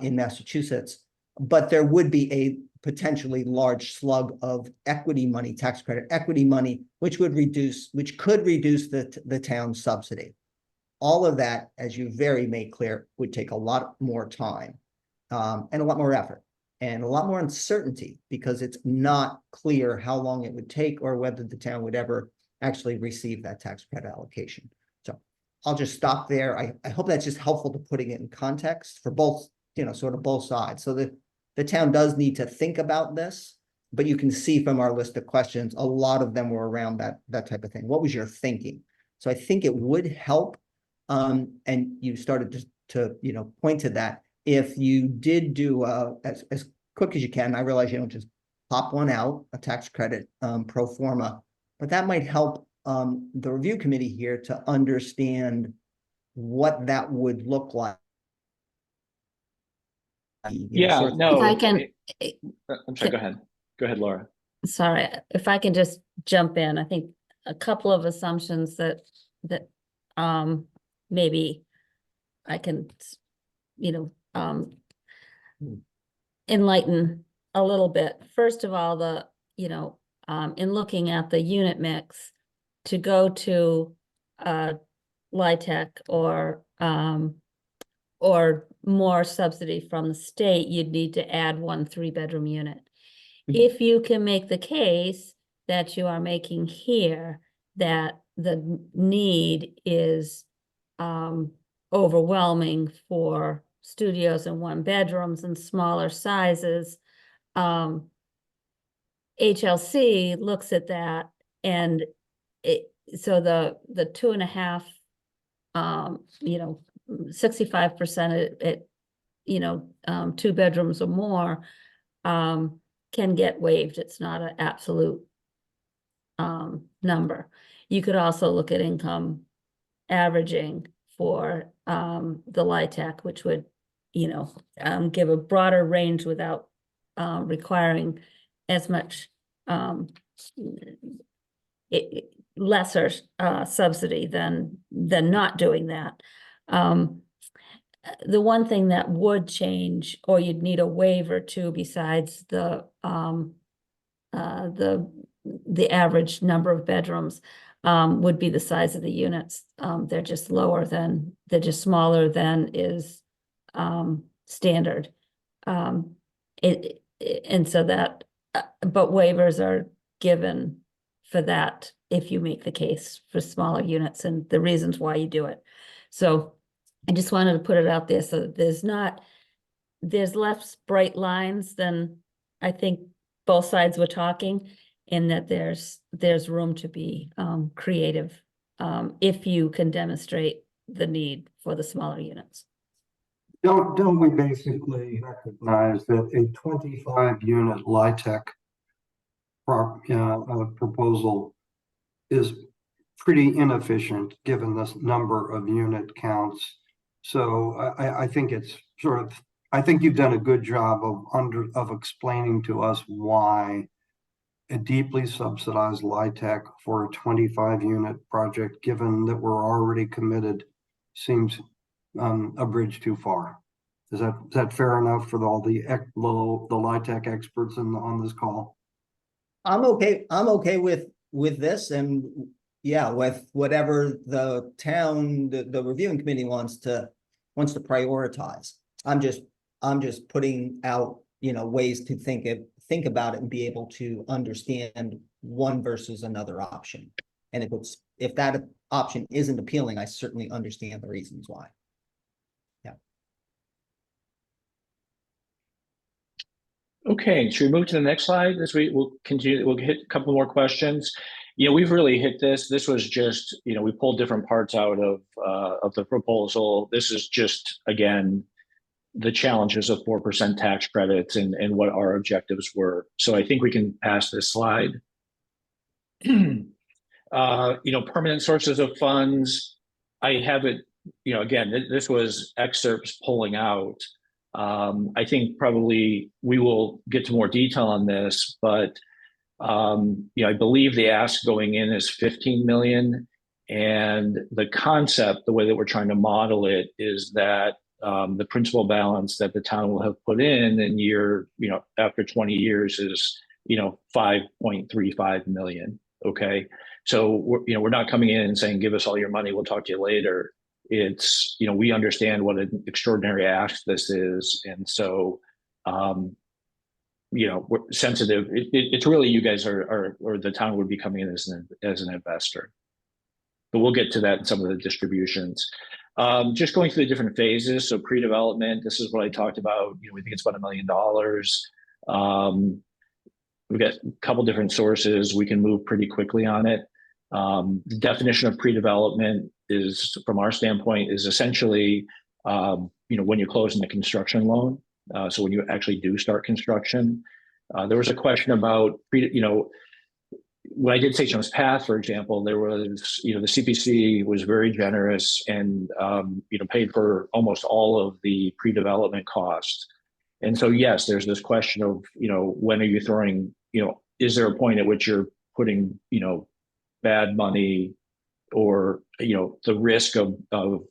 in Massachusetts. But there would be a potentially large slug of equity money, tax credit equity money, which could reduce the town's subsidy. All of that, as you very made clear, would take a lot more time and a lot more effort and a lot more uncertainty, because it's not clear how long it would take or whether the town would ever actually receive that tax credit allocation. So I'll just stop there. I hope that's just helpful to putting it in context for both, sort of both sides. So the town does need to think about this, but you can see from our list of questions, a lot of them were around that type of thing. What was your thinking? So I think it would help. And you started to point to that. If you did do as quick as you can, I realize you don't just pop one out, a tax credit pro forma, but that might help the review committee here to understand what that would look like. Yeah, no. If I can, I'm sorry, go ahead, Laura. Sorry, if I can just jump in, I think a couple of assumptions that maybe I can, enlighten a little bit. First of all, in looking at the unit mix, to go to LIHTC or more subsidy from the state, you'd need to add 1 3-bedroom unit. If you can make the case that you are making here, that the need is overwhelming for studios and 1-bedrooms and smaller sizes, HLC looks at that, and so the 2.5, 65% at 2 bedrooms or more can get waived. It's not an absolute number. You could also look at income averaging for the LIHTC, which would give a broader range without requiring as much lesser subsidy than not doing that. The one thing that would change, or you'd need a waiver to, besides the average number of bedrooms, would be the size of the units. They're just smaller than is standard. And so that, but waivers are given for that if you make the case for smaller units and the reasons why you do it. So I just wanted to put it out there so that there's less bright lines than I think both sides were talking, and that there's room to be creative if you can demonstrate the need for the smaller units. Don't we basically recognize that a 25-unit LIHTC proposal is pretty inefficient given this number of unit counts? So I think it's I think you've done a good job of explaining to us why a deeply subsidized LIHTC for a 25-unit project, given that we're already committed, seems a bridge too far. Is that fair enough for all the LIHTC experts on this call? I'm okay with this, and yeah, with whatever the town, the reviewing committee wants to prioritize. I'm just putting out, ways to think about it and be able to understand one versus another option. And if that option isn't appealing, I certainly understand the reasons why. Yeah. Okay, should we move to the next slide as we'll continue? We'll hit a couple more questions. We've really hit this. This was just, we pulled different parts out of the proposal. This is just, again, the challenges of 4% tax credits and what our objectives were. So I think we can pass this slide. Permanent sources of funds. I have it, again, this was excerpts pulling out. I think probably we will get to more detail on this, but I believe the ask going in is 15 million. And the concept, the way that we're trying to model it, is that the principal balance that the town will have put in after 20 years is 5.35 million. Okay, so we're not coming in and saying, give us all your money, we'll talk to you later. It's we understand what an extraordinary ask this is, and so we're sensitive. It's really you guys or the town would be coming in as an investor, but we'll get to that in some of the distributions. Just going through the different phases. So pre-development, this is what I talked about. We think it's about $1 million. We've got a couple different sources. We can move pretty quickly on it. The definition of pre-development is, from our standpoint, is essentially, when you close in the construction loan. So when you actually do start construction. There was a question about, when I did Sachem's Path, for example, there was, the CPC was very generous and, paid for almost all of the pre-development costs. And so, yes, there's this question of, when are you throwing, is there a point at which you're putting, bad money or, the risk of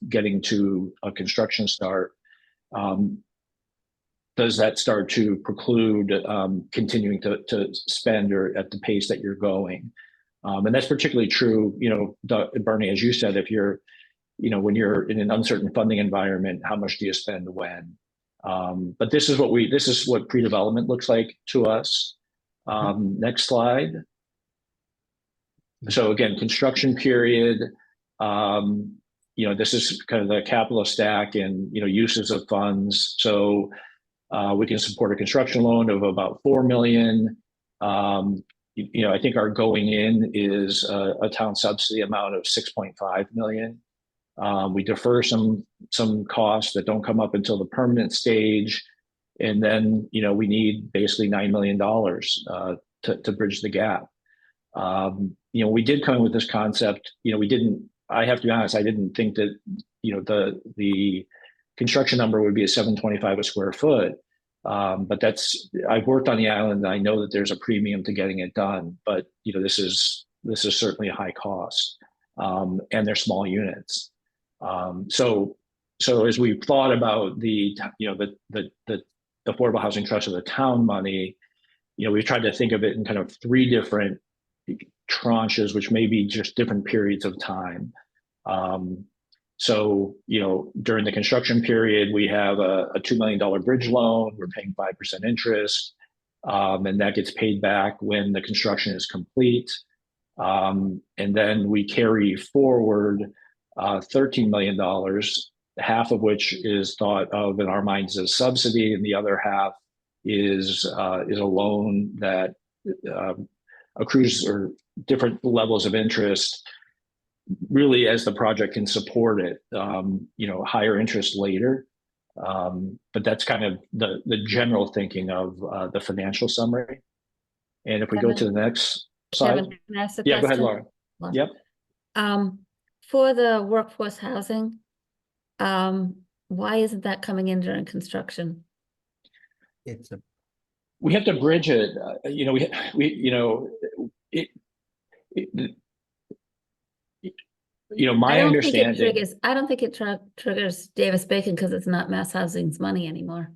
getting to a construction start? Does that start to preclude continuing to spend or at the pace that you're going? And that's particularly true, Bernie, as you said, if you're, when you're in an uncertain funding environment, how much do you spend when? But this is what pre-development looks like to us. Next slide. So again, construction period. This is kind of the capital stack and uses of funds. So we can support a construction loan of about 4 million. I think our going in is a town subsidy amount of 6.5 million. We defer some costs that don't come up until the permanent stage, and then we need basically $9 million to bridge the gap. We did come in with this concept. I have to be honest, I didn't think that the construction number would be a 725 a square foot. But I've worked on the island and I know that there's a premium to getting it done, but this is certainly a high cost. And they're small units. So as we've thought about the Affordable Housing Trust of the town money, we've tried to think of it in kind of 3 different tranches, which may be just different periods of time. So, during the construction period, we have a $2 million bridge loan. We're paying 5% interest, and that gets paid back when the construction is complete. And then we carry forward $13 million, half of which is thought of in our minds as subsidy, and the other half is a loan that accrues or different levels of interest, really as the project can support it, higher interest later. But that's kind of the general thinking of the financial summary. And if we go to the next slide. Kevin, can I ask a Yeah, go ahead, question? Laura. Yep. For the workforce housing, why isn't that coming in during construction? We have to bridge it. My understanding. I don't think it triggers Davis Bacon because it's not Mass Housing's money anymore.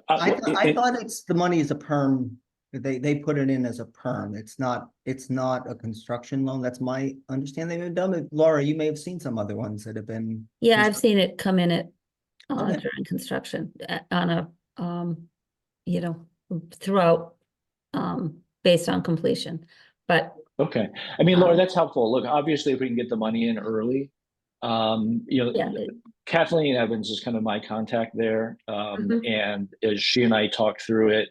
I thought the money is a perm. They put it in as a perm. It's not a construction loan. That's my understanding. They've done it. Laura, you may have seen some other ones that have been. Yeah, I've seen it come in at Okay. during construction on a, you know, throughout, based on completion. But Okay. I mean, Laura, Um, that's helpful. Look, obviously, if we can get the money in early, yeah, Kathleen Evans is kind of my contact there. Mhm. And as she and I talked through it,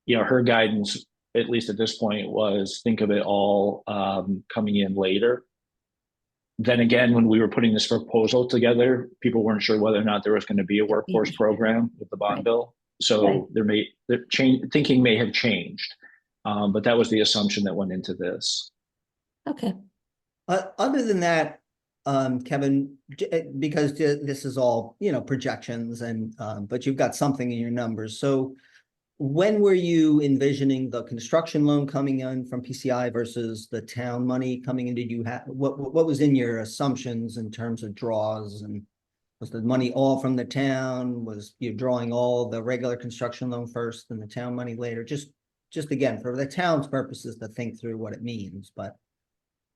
her guidance, at least at this point, was think of it all coming in later. Then again, when we were putting this proposal together, people weren't sure whether or not there was going to be a workforce program with the bond Right. bill. So thinking may have changed. But that was the assumption that went into this. Okay. Other than that, Kevin, because this is all, projections and, but you've got something in your numbers. So when were you envisioning the construction loan coming in from PCI versus the town money coming in? Did you have, what was in your assumptions in terms of draws, and was the money all from the town? Was you drawing all the regular construction loan first and the town money later? Just again, for the town's purposes to think through what it means, but.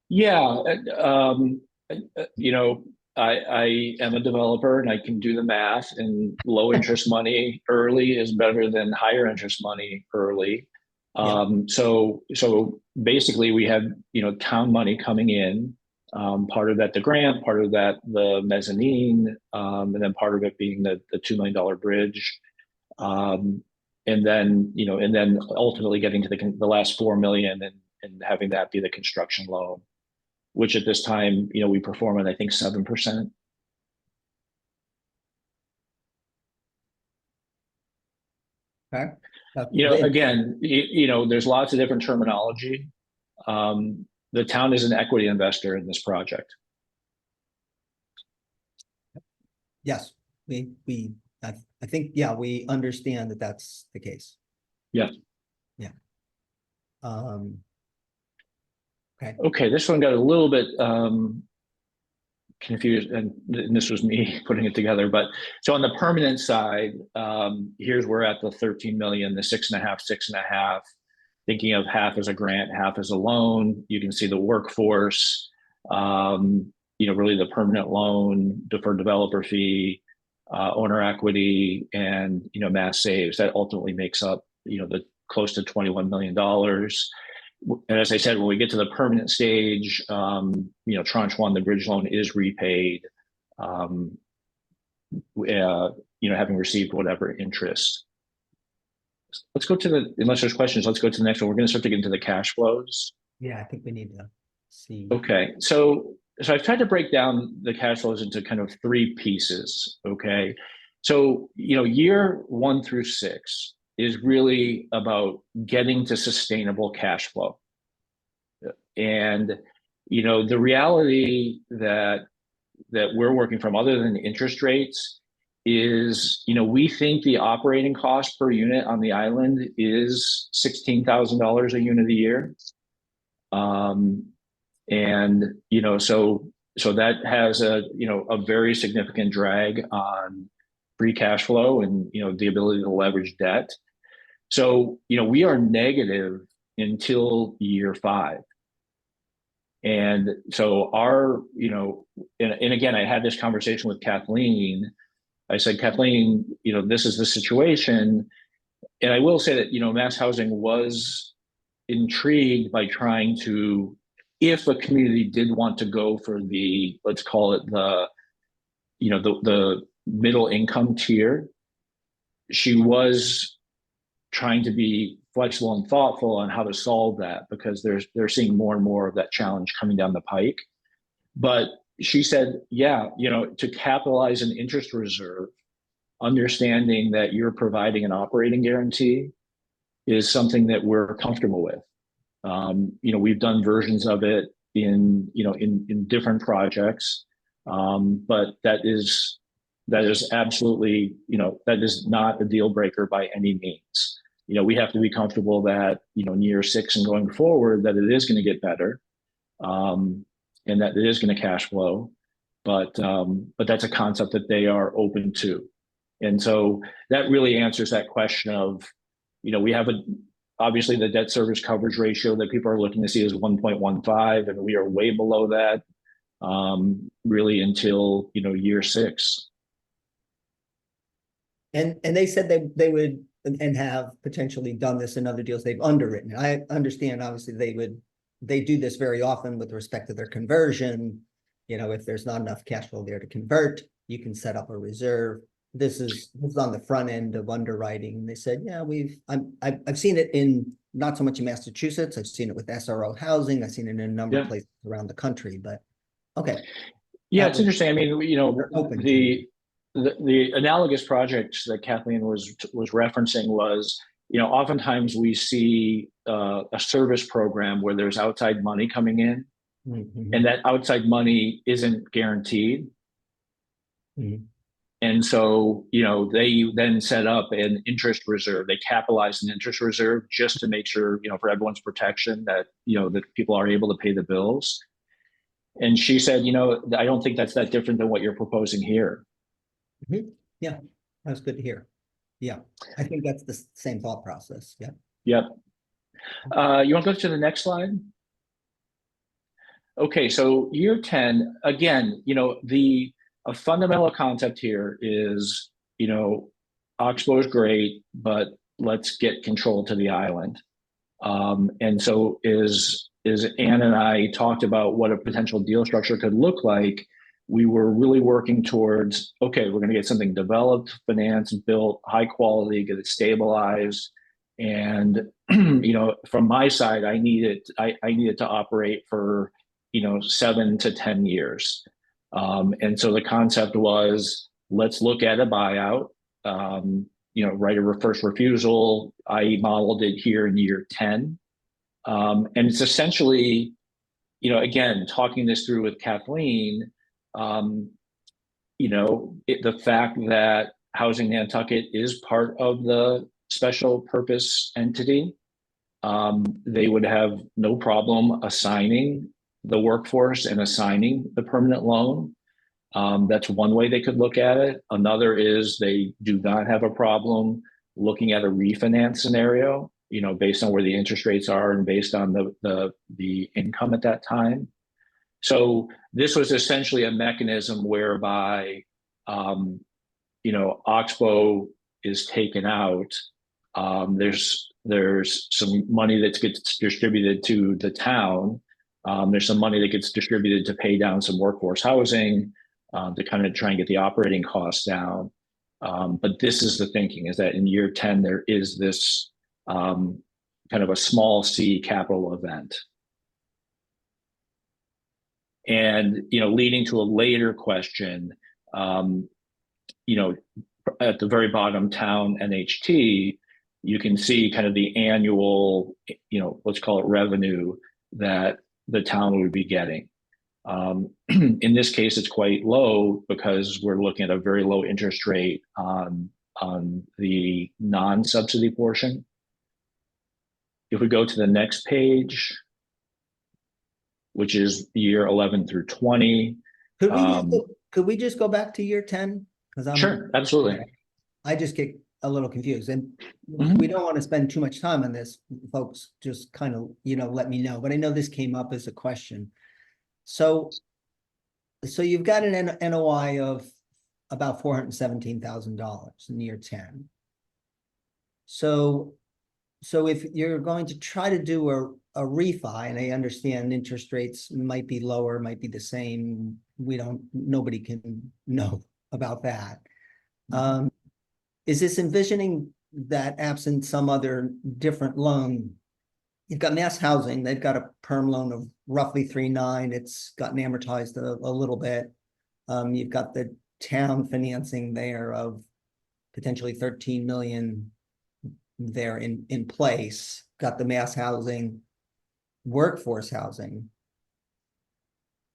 Yeah, I am a developer and I can do the math, and low interest money early is better than higher interest money early. So basically we had, town money coming in, part of that the grant, part of that the mezzanine, and then part of it being the $2 million bridge. And then ultimately getting to the last 4 million and having that be the construction loan, which at this time, we perform at, I think, 7%. Okay. Again, there's lots of different terminology. The town is an equity investor in this project. Yes, I think, yeah, we understand that that's the case. Yeah. Yeah. Okay. Okay, this one got a little bit confused, and this was me putting it together. But so on the permanent side, here's we're at the 13 million, the 6.5, thinking of half as a grant, half as a loan. You can see the workforce, really the permanent loan, deferred developer fee, owner equity, and mass saves. That ultimately makes up the close to $21 million. And as I said, when we get to the permanent stage, tranche one, the bridge loan is repaid, having received whatever interest. Let's go to unless there's questions, let's go to the next one. We're going to start to get into the cash flows. Yeah, I think we need to see. Okay, so I've tried to break down the cash flows into kind of three pieces. Okay, so year 1 through 6 is really about getting to sustainable cash flow. And the reality that we're working from, other than interest rates, is we think the operating cost per unit on the island is $16,000 a unit a year. And so that has a very significant drag on free cash flow and the ability to leverage debt. So we are negative until year 5. And so and again, I had this conversation with Kathleen. I said, Kathleen, this is the situation. And I will say that, Mass Housing was intrigued by trying to, if a community did want to go for the, let's call it the middle income tier, she was trying to be flexible and thoughtful on how to solve that, because they're seeing more and more of that challenge coming down the pike. But she said, yeah, to capitalize an interest reserve, understanding that you're providing an operating guarantee is something that we're comfortable with. We've done versions of it in different projects, but that is absolutely, that is not a deal breaker by any means. We have to be comfortable that, in year 6 and going forward, that it is going to get better, and that it is going to cash flow, but that's a concept that they are open to. And so that really answers that question of, we have obviously the debt service coverage ratio that people are looking to see is 1.15, and we are way below that, really until, year 6. And they said they would and have potentially done this in other deals they've underwritten. I understand, obviously, they do this very often with respect to their conversion. You know, if there's not enough cash flow there to convert, you can set up a reserve. This is on the front end of underwriting. They said, yeah, I've seen it in, not so much in Massachusetts. I've seen it with SRO housing. I've seen it in a number of places around the country, but okay. Yeah, it's interesting. I mean, you know, open the analogous projects that Kathleen was referencing was, you know, oftentimes we see a service program where there's outside money coming in, and that outside money isn't guaranteed. And so, you know, they then set up an interest reserve. They capitalize an interest reserve just to make sure, you know, for everyone's protection that, you know, that people are able to pay the bills. And she said, you know, I don't think that's that different than what you're proposing here. Yeah, that's good to hear. Yeah, I think that's the same thought process. Yeah. Yep. You want to go to the next slide? Okay, so year 10, again, you know, a fundamental concept here is, you know, Oxbow is great, but let's get control to the island. And so is Ann and I talked about what a potential deal structure could look like. We were really working towards, okay, we're going to get something developed, financed, built, high quality, get it stabilized. And, you know, from my side, I needed to operate for, you know, 7 to 10 years. And so the concept was, let's look at a buyout, you know, right of first refusal. I modeled it here in year 10. And it's essentially, you know, again, talking this through with Kathleen, you know, the fact that Housing Nantucket is part of the special purpose entity, they would have no problem assigning the workforce and assigning the permanent loan. That's one way they could look at it. Another is they do not have a problem looking at a refinance scenario, you know, based on where the interest rates are and based on the income at that time. So this was essentially a mechanism whereby, you know, Oxbow is taken out. There's some money that gets distributed to the town. There's some money that gets distributed to pay down some workforce housing, to kind of try and get the operating costs down. But this is the thinking, is that in year 10, there is this kind of a small C capital event. And, you know, leading to a later question, you know, at the very bottom, town NHT, you can see kind of the annual, you know, let's call it revenue that the town would be getting. In this case, it's quite low because we're looking at a very low interest rate on the non-subsidy portion. If we go to the next page, which is year 11 through 20. Could we just go back to year 10? Because sure, absolutely. I just get a little confused, and we don't want to spend too much time on this, folks. Just kind of, you know, let me know. But I know this came up as a question. So you've got an NOI of about $417,000 in year 10. So if you're going to try to do a refi, and I understand interest rates might be lower, might be the same. Nobody can know about that. Is this envisioning that absent some other different loan? You've got Mass Housing, they've got a perm loan of roughly 3.9. It's gotten amortized a little bit. You've got the town financing there of potentially 13 million there in place. Got the Mass Housing, workforce housing.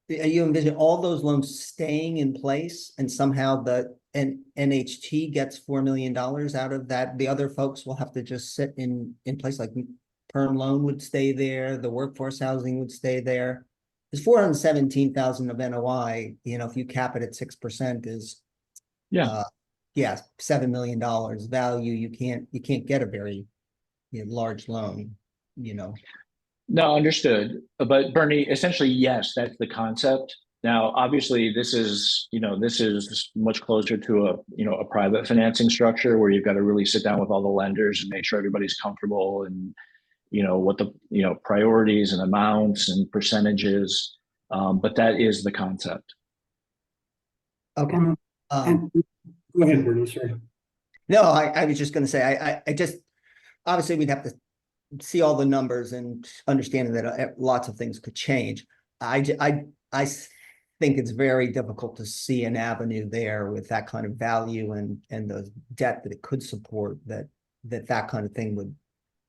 Are you envisioning all those loans staying in place and somehow the NHT gets $4 million out of that? The other folks will have to just sit in place, like perm loan would stay there, the workforce housing would stay there. There's 417,000 of NOI, you know, if you cap it at 6% is $7 million value. You can't get a very large loan, you know. No, understood. But Bernie, essentially, yes, that's the concept. Now, obviously, this is much closer to a private financing structure where you've got to really sit down with all the lenders and make sure everybody's comfortable and what the priorities and amounts and percentages. But that is the concept. Okay. And go ahead, Bernie, sorry. No, I was just going to say, I just, obviously we'd have to see all the numbers and understanding that lots of things could change. I think it's very difficult to see an avenue there with that kind of value and the debt that it could support that kind of thing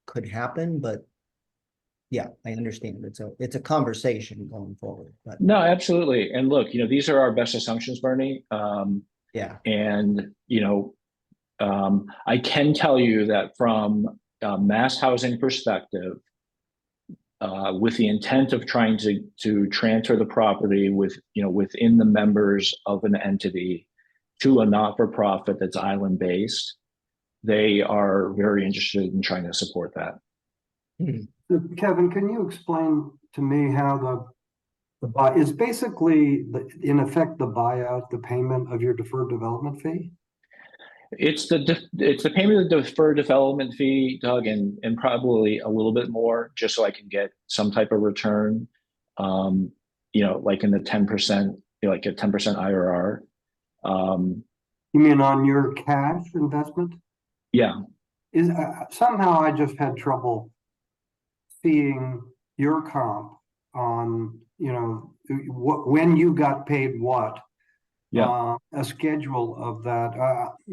could happen. But yeah, I understand it's a conversation going forward. But no, absolutely. And look, these are our best assumptions, Bernie. Yeah. And I can tell you that from a mass housing perspective, with the intent of trying to transfer the property within the members of an entity to a not-for-profit that's island-based, they are very interested in trying to support that. Mm-hmm. Kevin, can you explain to me how the buy is basically in effect the buyout, the payment of your deferred development fee? It's the payment of the deferred development fee, Doug, and probably a little bit more, just so I can get some type of return. Like in the 10%, like a 10% IRR. You mean on your cash investment? Yeah. Is somehow I just had trouble seeing your comp on when you got paid what. Yeah. A schedule of that.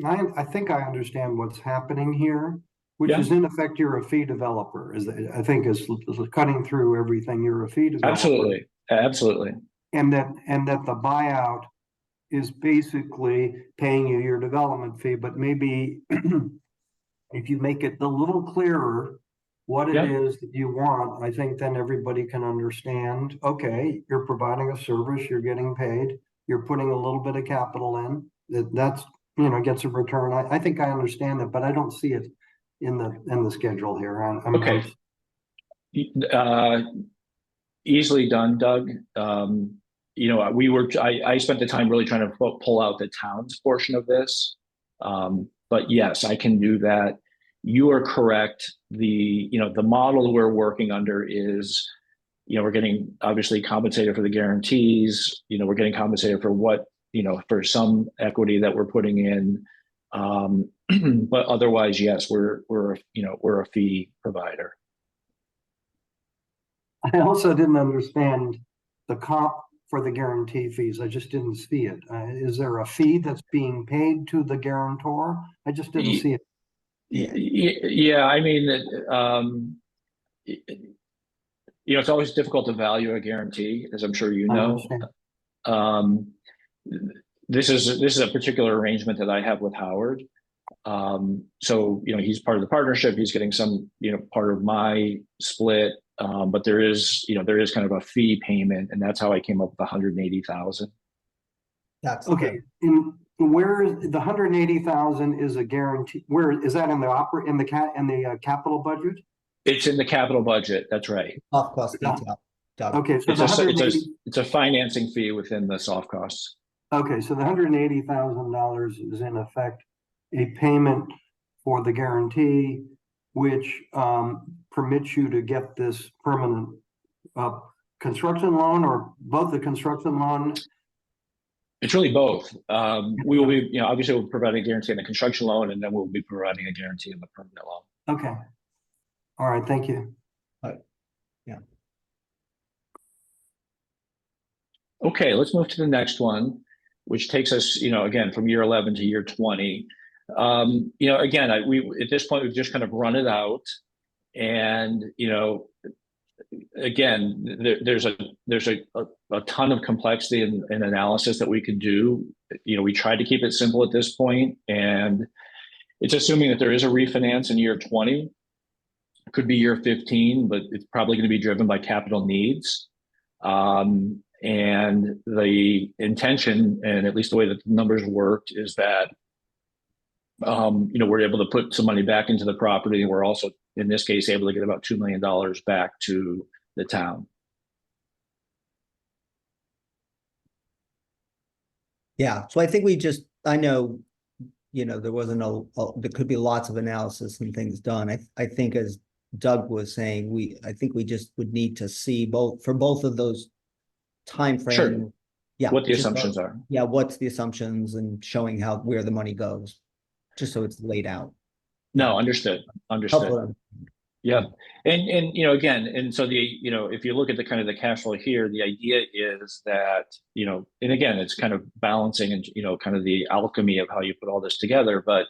I think I understand what's happening here, which is in effect you're a fee developer. I think is cutting through everything. You're a fee developer. Absolutely. And that the buyout is basically paying you your development fee, but maybe if you make it a little clearer what it is that you want, I think then everybody can understand, okay, you're providing a service, you're getting paid. You're putting a little bit of capital in that's gets a return. I think I understand that, but I don't see it in the schedule here. Okay. Easily done, Doug. I spent the time really trying to pull out the town's portion of this. But yes, I can do that. You are correct. The model we're working under is, we're getting obviously compensated for the guarantees. We're getting compensated for for some equity that we're putting in. But otherwise, yes, we're a fee provider. I also didn't understand the comp for the guarantee fees. I just didn't see it. Is there a fee that's being paid to the guarantor? I just didn't see it. Yeah, I mean, it's always difficult to value a guarantee, as I'm sure you know. This is a particular arrangement that I have with Howard. So he's part of the partnership. He's getting some part of my split, but there is kind of a fee payment, and that's how I came up with 180,000. That's okay. Where is the 180,000 is a guarantee? Where is that in the capital budget? It's in the capital budget. That's right. Soft cost detail. Okay, so it's a financing fee within the soft costs. Okay, so the $180,000 is in effect a payment for the guarantee, which permits you to get this permanent construction loan, or both the construction loan. It's really both. We will be, obviously we'll provide a guarantee on the construction loan, and then we'll be providing a guarantee on the permanent loan. Okay. All right. Thank you. Yeah. Okay, let's move to the next one, which takes us, again, from year 11 to year 20. Again, we at this point we've just kind of run it out, and again, there's a ton of complexity and analysis that we could do. We tried to keep it simple at this point, and it's assuming that there is a refinance in year 20. It could be year 15, but it's probably going to be driven by capital needs. And the intention, and at least the way that the numbers worked, is that we're able to put some money back into the property, and we're also, in this case, able to get about $2 million back to the town. Yeah, so I think I know, there wasn't there could be lots of analysis and things done. I think as Doug was saying, I think we just would need to see for both of those timeframe. Sure. Yeah. What the assumptions are. Yeah, what's the assumptions and showing where the money goes, just so it's laid out. No, understood. Helpful. Yeah. And again, and so if you look at the kind of the cash flow here, the idea is that, and again, it's kind of balancing and, kind of the alchemy of how you put all this together. But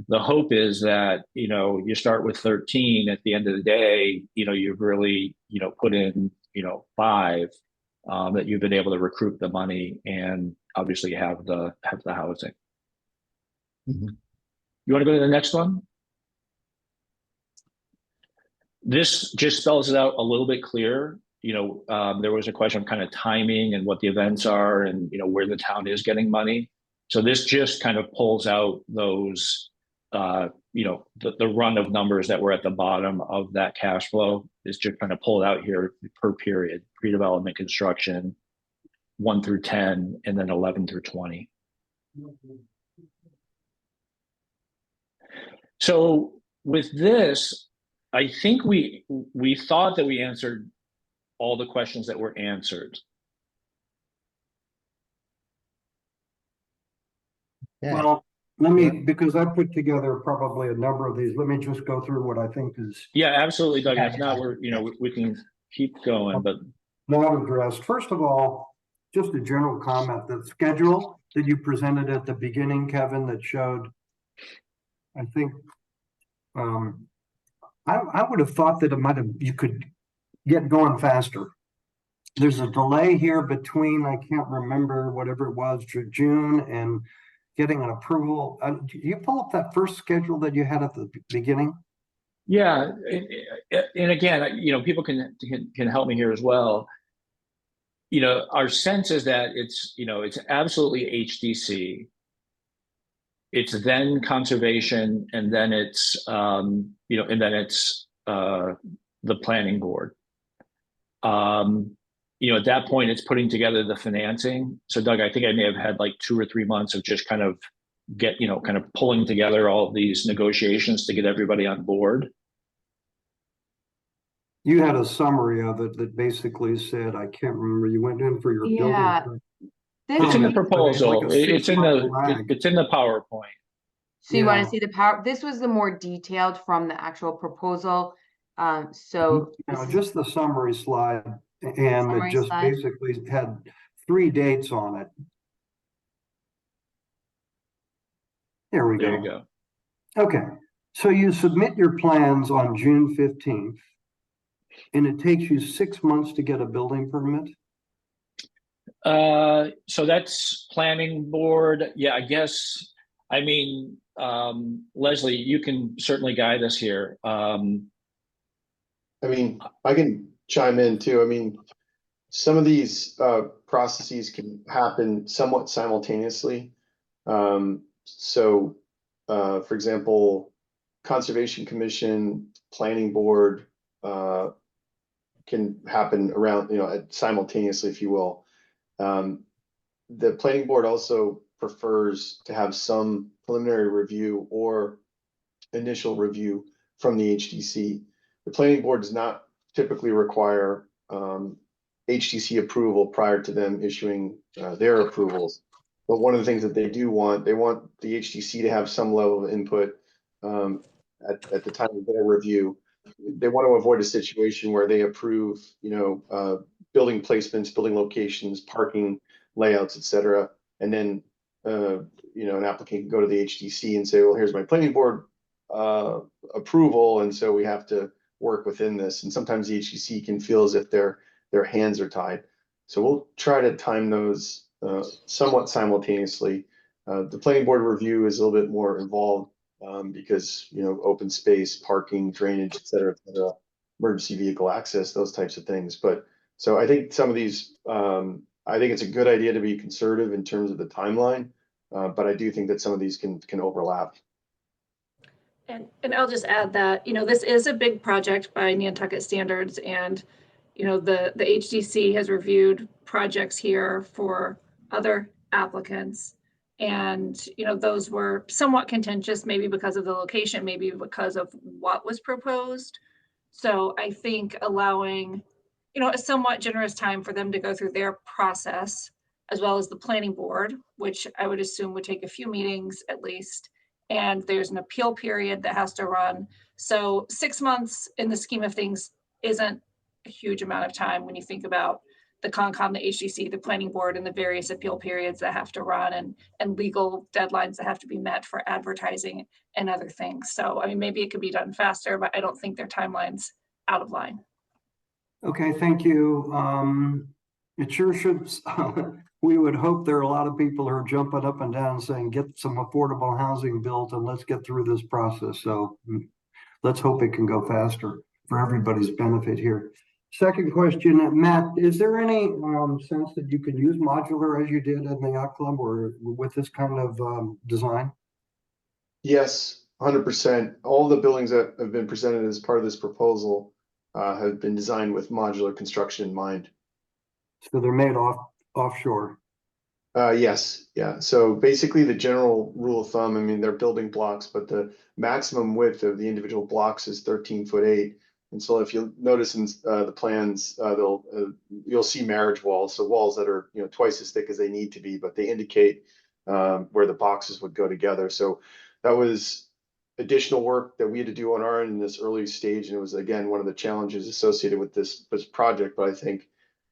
the hope is that, you start with 13 at the end of the day, you've really, put in, 5, that you've been able to recruit the money and obviously have the housing. Mm-hmm. You want to go to the next one? This just spells it out a little bit clearer. There was a question of kind of timing and what the events are and, where the town is getting money. So this just kind of pulls out those, the run of numbers that were at the bottom of that cash flow is just kind of pulled out here per period, pre-development construction, 1 through 10, and then 11 through 20. So with this, I think we thought that we answered all the questions that were answered. Yeah. Well, because I put together probably a number of these, let me just go through what I think is. Yeah, absolutely, Doug. If not, we can keep going, but. Not addressed. First of all, just a general comment, the schedule that you presented at the beginning, Kevin, that showed, I think, I would have thought that you could get going faster. There's a delay here between, I can't remember, whatever it was, June and getting an approval. Do you pull up that first schedule that you had at the beginning? Yeah, and again, people can help me here as well. Our sense is that it's absolutely HDC. It's then conservation, and then it's the planning board. At that point, it's putting together the financing. So Doug, I think I may have had like 2 or 3 months of just kind of pulling together all of these negotiations to get everybody on board. You had a summary of it that basically said, I can't remember, you went in for your building. It's in the proposal. It's in the PowerPoint. So you want to see the power? This was the more detailed from the actual proposal. Just the summary slide, and it just basically had 3 dates on it. There we go. There you go. Okay, so you submit your plans on June 15th, and it takes you 6 months to get a building permit? So that's planning board. Yeah, I guess. I mean, Leslie, you can certainly guide us here. I mean, I can chime in too. I mean, some of these processes can happen somewhat simultaneously. So, for example, Conservation Commission, Planning Board can happen around, simultaneously, if you will. The Planning Board also prefers to have some preliminary review or initial review from the HDC. The Planning Board does not typically require HDC approval prior to them issuing their approvals. But one of the things that they want the HDC to have some level of input at the time of their review. They want to avoid a situation where they approve, building placements, building locations, parking layouts, etc. And then, an applicant can go to the HDC and say, well, here's my planning board approval. And so we have to work within this. And sometimes the HDC can feel as if their hands are tied. So we'll try to time those somewhat simultaneously. The planning board review is a little bit more involved because, open space, parking, drainage, et cetera, emergency vehicle access, those types of things. But so I think some of these, I think it's a good idea to be conservative in terms of the timeline, but I do think that some of these can overlap. And I'll just add that, this is a big project by Nantucket standards, and, the HDC has reviewed projects here for other applicants. And, you know, those were somewhat contentious, maybe because of the location, maybe because of what was proposed. So I think allowing, you know, a somewhat generous time for them to go through their process, as well as the planning board, which I would assume would take a few meetings at least. And there's an appeal period that has to run. So 6 months in the scheme of things isn't a huge amount of time when you think about the Concom, the HDC, the planning board, and the various appeal periods that have to run, and legal deadlines that have to be met for advertising and other things. So, I mean, maybe it could be done faster, but I don't think their timeline's out of line. Okay, thank you. It sure should. We would hope there are a lot of people who are jumping up and down saying, get some affordable housing built and let's get through this process. So let's hope it can go faster for everybody's benefit here. Second question, Matt, is there any sense that you could use modular as you did in the yacht club or with this kind of design? Yes, 100%. All the buildings that have been presented as part of this proposal have been designed with modular construction in mind. So they're made offshore? Yes, yeah. So basically the general rule of thumb, I mean, they're building blocks, but the maximum width of the individual blocks is 13'8". And so if you'll notice in the plans, you'll see marriage walls, so walls that are, you know, twice as thick as they need to be, but they indicate where the boxes would go together. So that was additional work that we had to do on our end in this early stage, and it was again one of the challenges associated with this project. But I think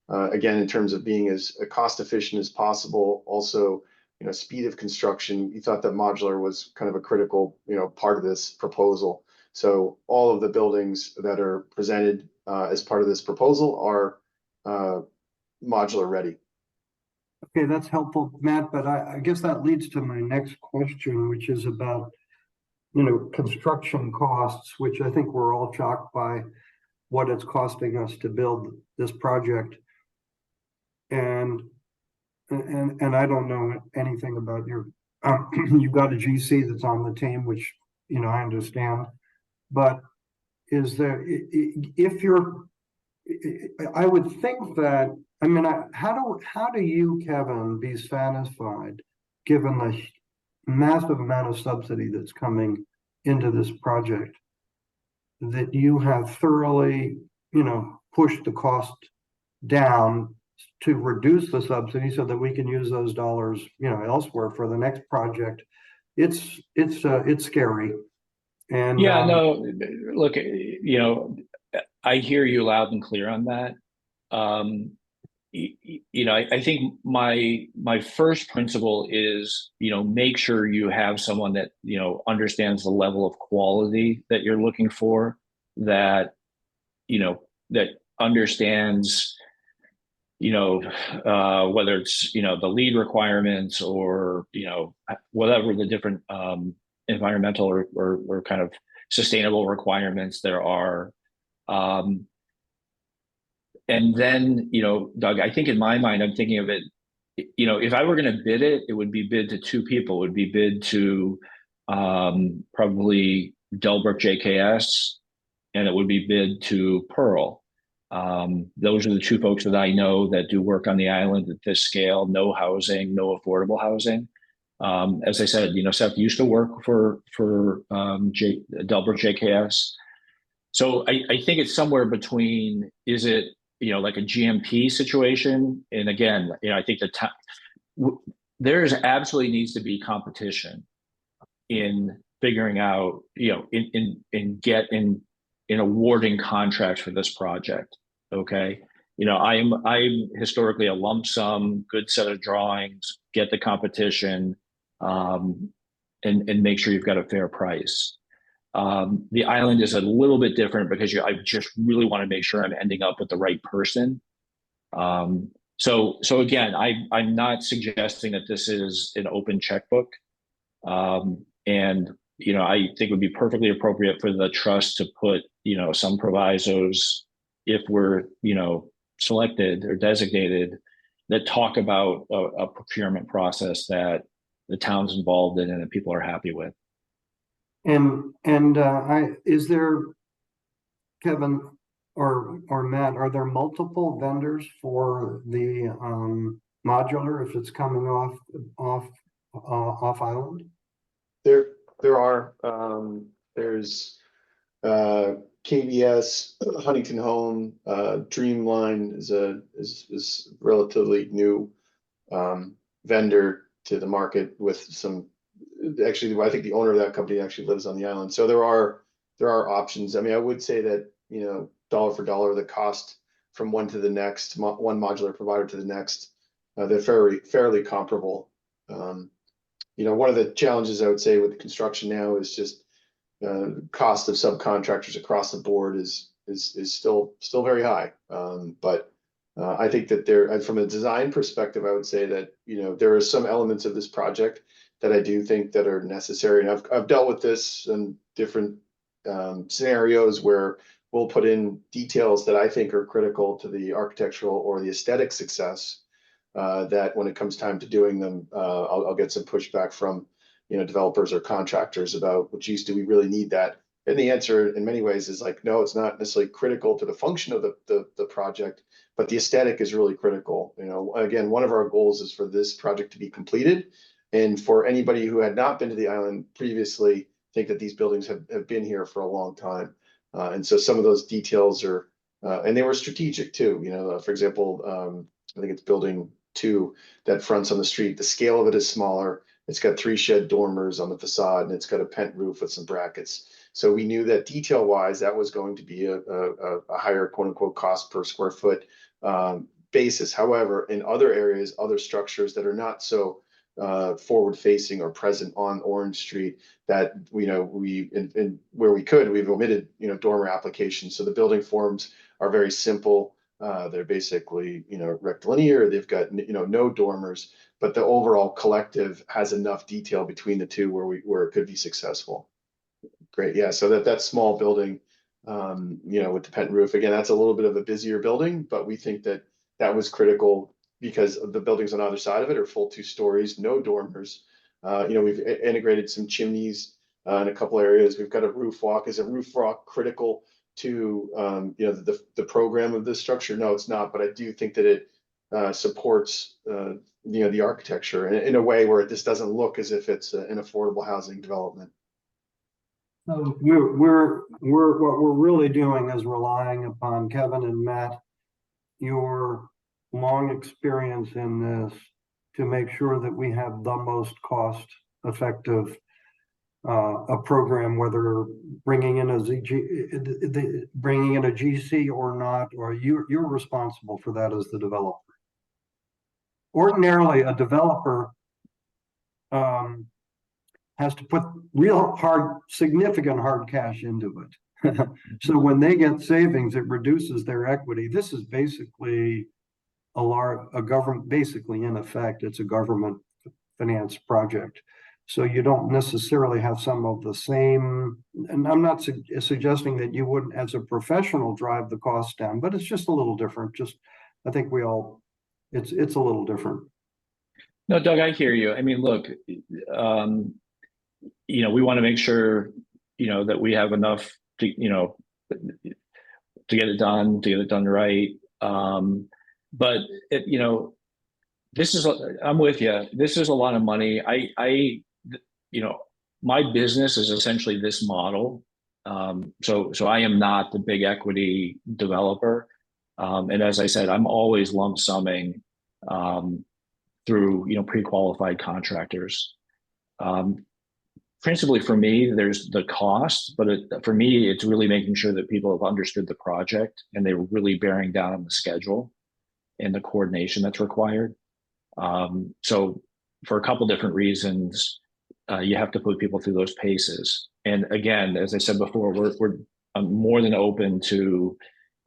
again, in terms of being as cost efficient as possible, also, you know, speed of construction, we thought that modular was kind of a critical, you know, part of this proposal. So all of the buildings that are presented as part of this proposal are modular ready. Okay, that's helpful, Matt, but I guess that leads to my next question, which is about, you know, construction costs, which I think we're all shocked by what it's costing us to build this project. And I don't know anything about your, you've got a GC that's on the team, which, you know, I understand. But is there, if you're, I would think that, I mean, how do you, Kevin, be satisfied given the massive amount of subsidy that's coming into this project that you have thoroughly, you know, pushed the cost down to reduce the subsidy so that we can use those dollars, you know, elsewhere for the next project? It's scary. And yeah, no, look, you know, I hear you loud and clear on that. You know, I think my first principle is, you know, make sure you have someone that, you know, understands the level of quality that you're looking for, that, you know, that understands, you know, whether it's, you know, the lead requirements or, you know, whatever the different environmental or kind of sustainable requirements there are. And then, you know, Doug, I think in my mind, I'm thinking of it, you know, if I were going to bid it, it would be bid to two people. It would be bid to probably Delbrook JKS, and it would be bid to Pearl. Those are the two folks that I know that do work on the island at this scale, no housing, no affordable housing. As I said, you know, Seth used to work for Delbrook JKS. So I think it's somewhere between, is it, you know, like a GMP situation? And again, you know, I think there's absolutely needs to be competition in figuring out, you know, in awarding contracts for this project. Okay. You know, I'm historically a lump sum, good set of drawings, get the competition, and make sure you've got a fair price. The island is a little bit different because I just really want to make sure I'm ending up with the right person. So again, I'm not suggesting that this is an open checkbook. And, you know, I think it would be perfectly appropriate for the trust to put, you know, some provisos if we're, you know, selected or designated, that talk about a procurement process that the town's involved in and that people are happy with. And is there, Kevin or Matt, are there multiple vendors for the modular if it's coming off island? There are, there's KBS, Huntington Home, Dreamline is relatively new vendor to the market with some. Actually, I think the owner of that company actually lives on the island, so there are options. I mean, I would say that, you know, dollar for dollar, the cost from one to the next, one modular provider to the next, they're fairly comparable. You know, one of the challenges I would say with construction now is just cost of subcontractors across the board is still very high. But I think that from a design perspective, I would say that, you know, there are some elements of this project that I do think that are necessary. And I've dealt with this in different scenarios where we'll put in details that I think are critical to the architectural or the aesthetic success, that when it comes time to doing them, I'll get some pushback from, you know, developers or contractors about, well, geez, do we really need that? And the answer in many ways is like, no, it's not necessarily critical to the function of the project, but the aesthetic is really critical. You know, again, one of our goals is for this project to be completed. And for anybody who had not been to the island previously, think that these buildings have been here for a long time. And so some of those details are, and they were strategic too. You know, for example, I think it's building 2 that fronts on the street. The scale of it is smaller. It's got 3 shed dormers on the facade, and it's got a pent roof with some brackets. So we knew that detail wise, that was going to be a higher quote unquote cost per square foot basis. However, in other areas, other structures that are not so forward facing or present on Orange Street, that, you know, where we could, we've omitted, you know, dormer applications. So the building forms are very simple. They're basically, you know, rectilinear. They've got, you know, no dormers, but the overall collective has enough detail between the two where it could be successful. Great, yeah. So that small building, you know, with the pent roof, again, that's a little bit of a busier building, but we think that was critical because of the buildings on either side of it are full 2 stories, no dormers. You know, we've integrated some chimneys in a couple areas. We've got a roof walk. Is a roof walk critical to you know, the program of this structure? No, it's not, but I do think that it supports you know, the architecture in a way where this doesn't look as if it's an affordable housing development. So what we're really doing is relying upon Kevin and Matt, your long experience in this, to make sure that we have the most cost effective a program, whether bringing in a GC or not, or you're responsible for that as the developer. Ordinarily, a developer has to put significant hard cash into it. So when they get savings, it reduces their equity. This is basically a government, basically in effect, it's a government finance project. So you don't necessarily have some of the same, and I'm not suggesting that you wouldn't, as a professional, drive the costs down, but it's just a little different. I think it's a little different. No, Doug, I hear you. I mean, look, you know, we want to make sure, you know, that we have enough to, you know, to get it done right. But you know, I'm with you. This is a lot of money. You know, my business is essentially this model. So I am not the big equity developer. And as I said, I'm always lump summing through, you know, pre-qualified contractors. Principally for me, there's the cost, but for me, it's really making sure that people have understood the project and they were really bearing down on the schedule and the coordination that's required. So for a couple different reasons, you have to put people through those paces. And again, as I said before, I'm more than open to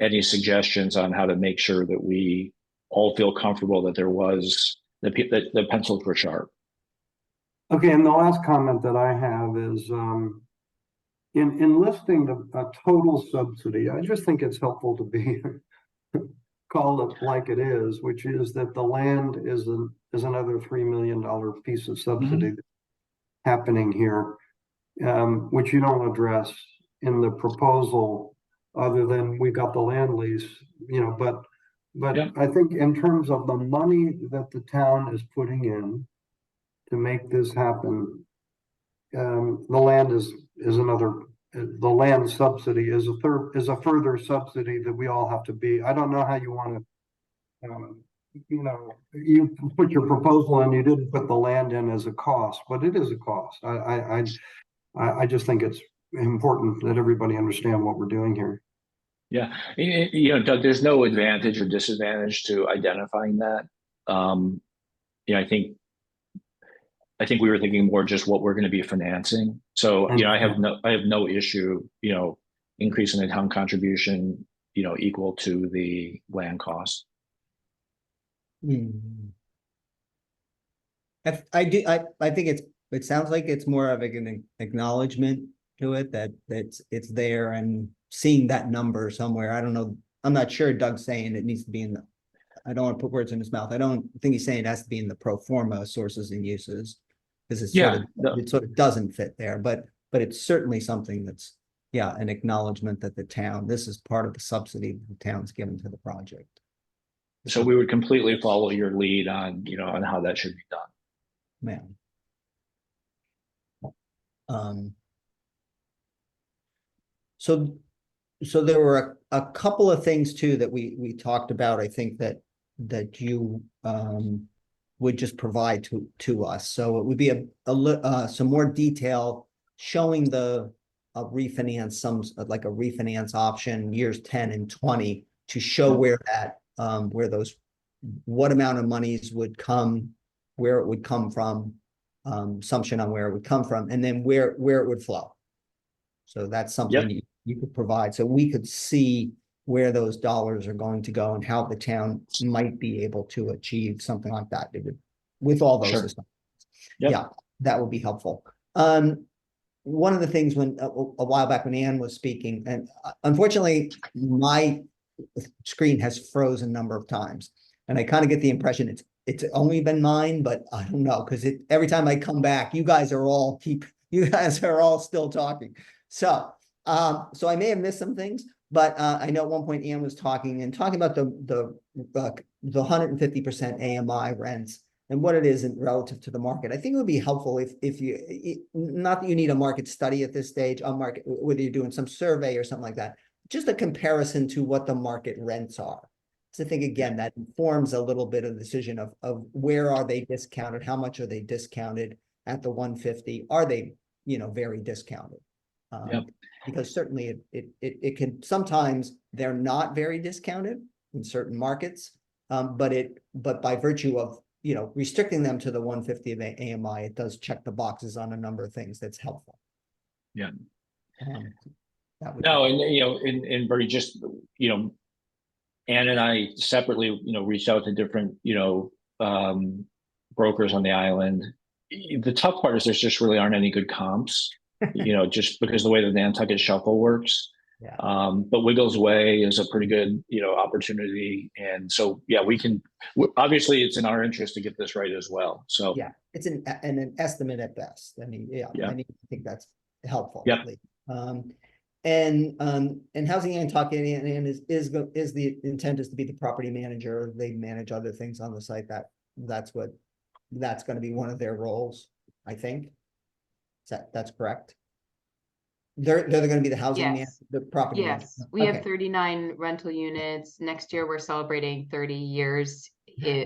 any suggestions on how to make sure that we all feel comfortable that the pencils were sharp. Okay, and the last comment that I have is in listing a total subsidy, I just think it's helpful to be call it like it is, which is that the land is another $3 million piece of subsidy happening here, which you don't address in the proposal, other than we got the land lease, you know, but But Yeah. I think in terms of the money that the town is putting in to make this happen, the land is another, the land subsidy is a further subsidy that we all have to be. I don't know how you want to, you put your proposal and you didn't put the land in as a cost, but it is a cost. I just think it's important that everybody understand what we're doing here. Yeah, Doug, there's no advantage or disadvantage to identifying that. I think we were thinking more just what we're going to be financing. So, I have no issue, increasing the town contribution, equal to the land cost. I think it sounds like it's more of an acknowledgement to it that it's there and seeing that number somewhere. I don't know. I'm not sure Doug's saying it needs to be in the, I don't want to put words in his mouth. I don't think he's saying it has to be in the pro forma sources and uses. Because it sort of doesn't fit there, but it's certainly something that's, an acknowledgement that the town, this is part of the subsidy the town's given to the project. So we would completely follow your lead on, on how that should be done. Man. So there were a couple of things too that we talked about. I think that you would just provide to us. So it would be some more detail showing the refinance, like a refinance option years 10 and 20 to show where that what amount of monies would come, where it would come from, assumption on where it would come from, and then where it would flow. So that's something you could provide, so we could see where those dollars are going to go and how the town might be able to achieve something like that with all those systems. Yeah, that would be helpful. One of the things when a while back when Ann was speaking, and unfortunately my screen has frozen a number of times, and I kind of get the impression it's only been mine, but I don't know, because every time I come back, you guys are all still talking. So I may have missed some things, but I know at one point Ann was talking about the 150% AMI rents and what it is relative to the market. I think it would be helpful if you, not that you need a market study at this stage, on market, whether you're doing some survey or something like that, just a comparison to what the market rents are. So I think, again, that informs a little bit of the decision of where are they discounted, how much are they discounted at the 150? Are they, very discounted? Because certainly it can, sometimes they're not very discounted in certain markets, but by virtue of restricting them to the 150 of AMI, it does check the boxes on a number of things that's helpful. Yeah. No, and Bertie, just Ann and I separately, reached out to different, brokers on the island. The tough part is there just really aren't any good comps, just because the way the Nantucket Shuffle works. Yeah. But Wiggles Way is a pretty good, opportunity. And so, we can, obviously it's in our interest to get this right as well. So it's an estimate at best. I mean, I think that's helpful. Yeah. And Housing and Talking is the intent is to be the property manager. They manage other things on the site. That's going to be one of their roles, I think. That's correct. They're going to be the housing man, the property manager. We have 39 rental units. Next year we're celebrating 30 years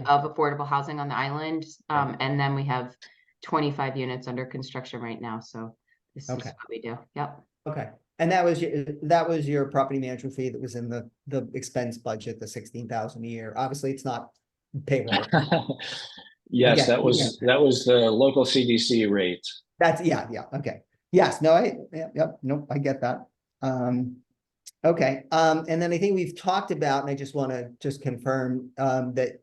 of affordable housing on the island. And then we have 25 units under construction right now. So this is what we do. Yep. Okay. And that was your property management fee that was in the expense budget, the $16,000 a year. Obviously it's not payroll. Yes, that was the local CDC rate. That's okay. Yes, no, I get that. Okay. And then I think we've talked about, and I just want to confirm that,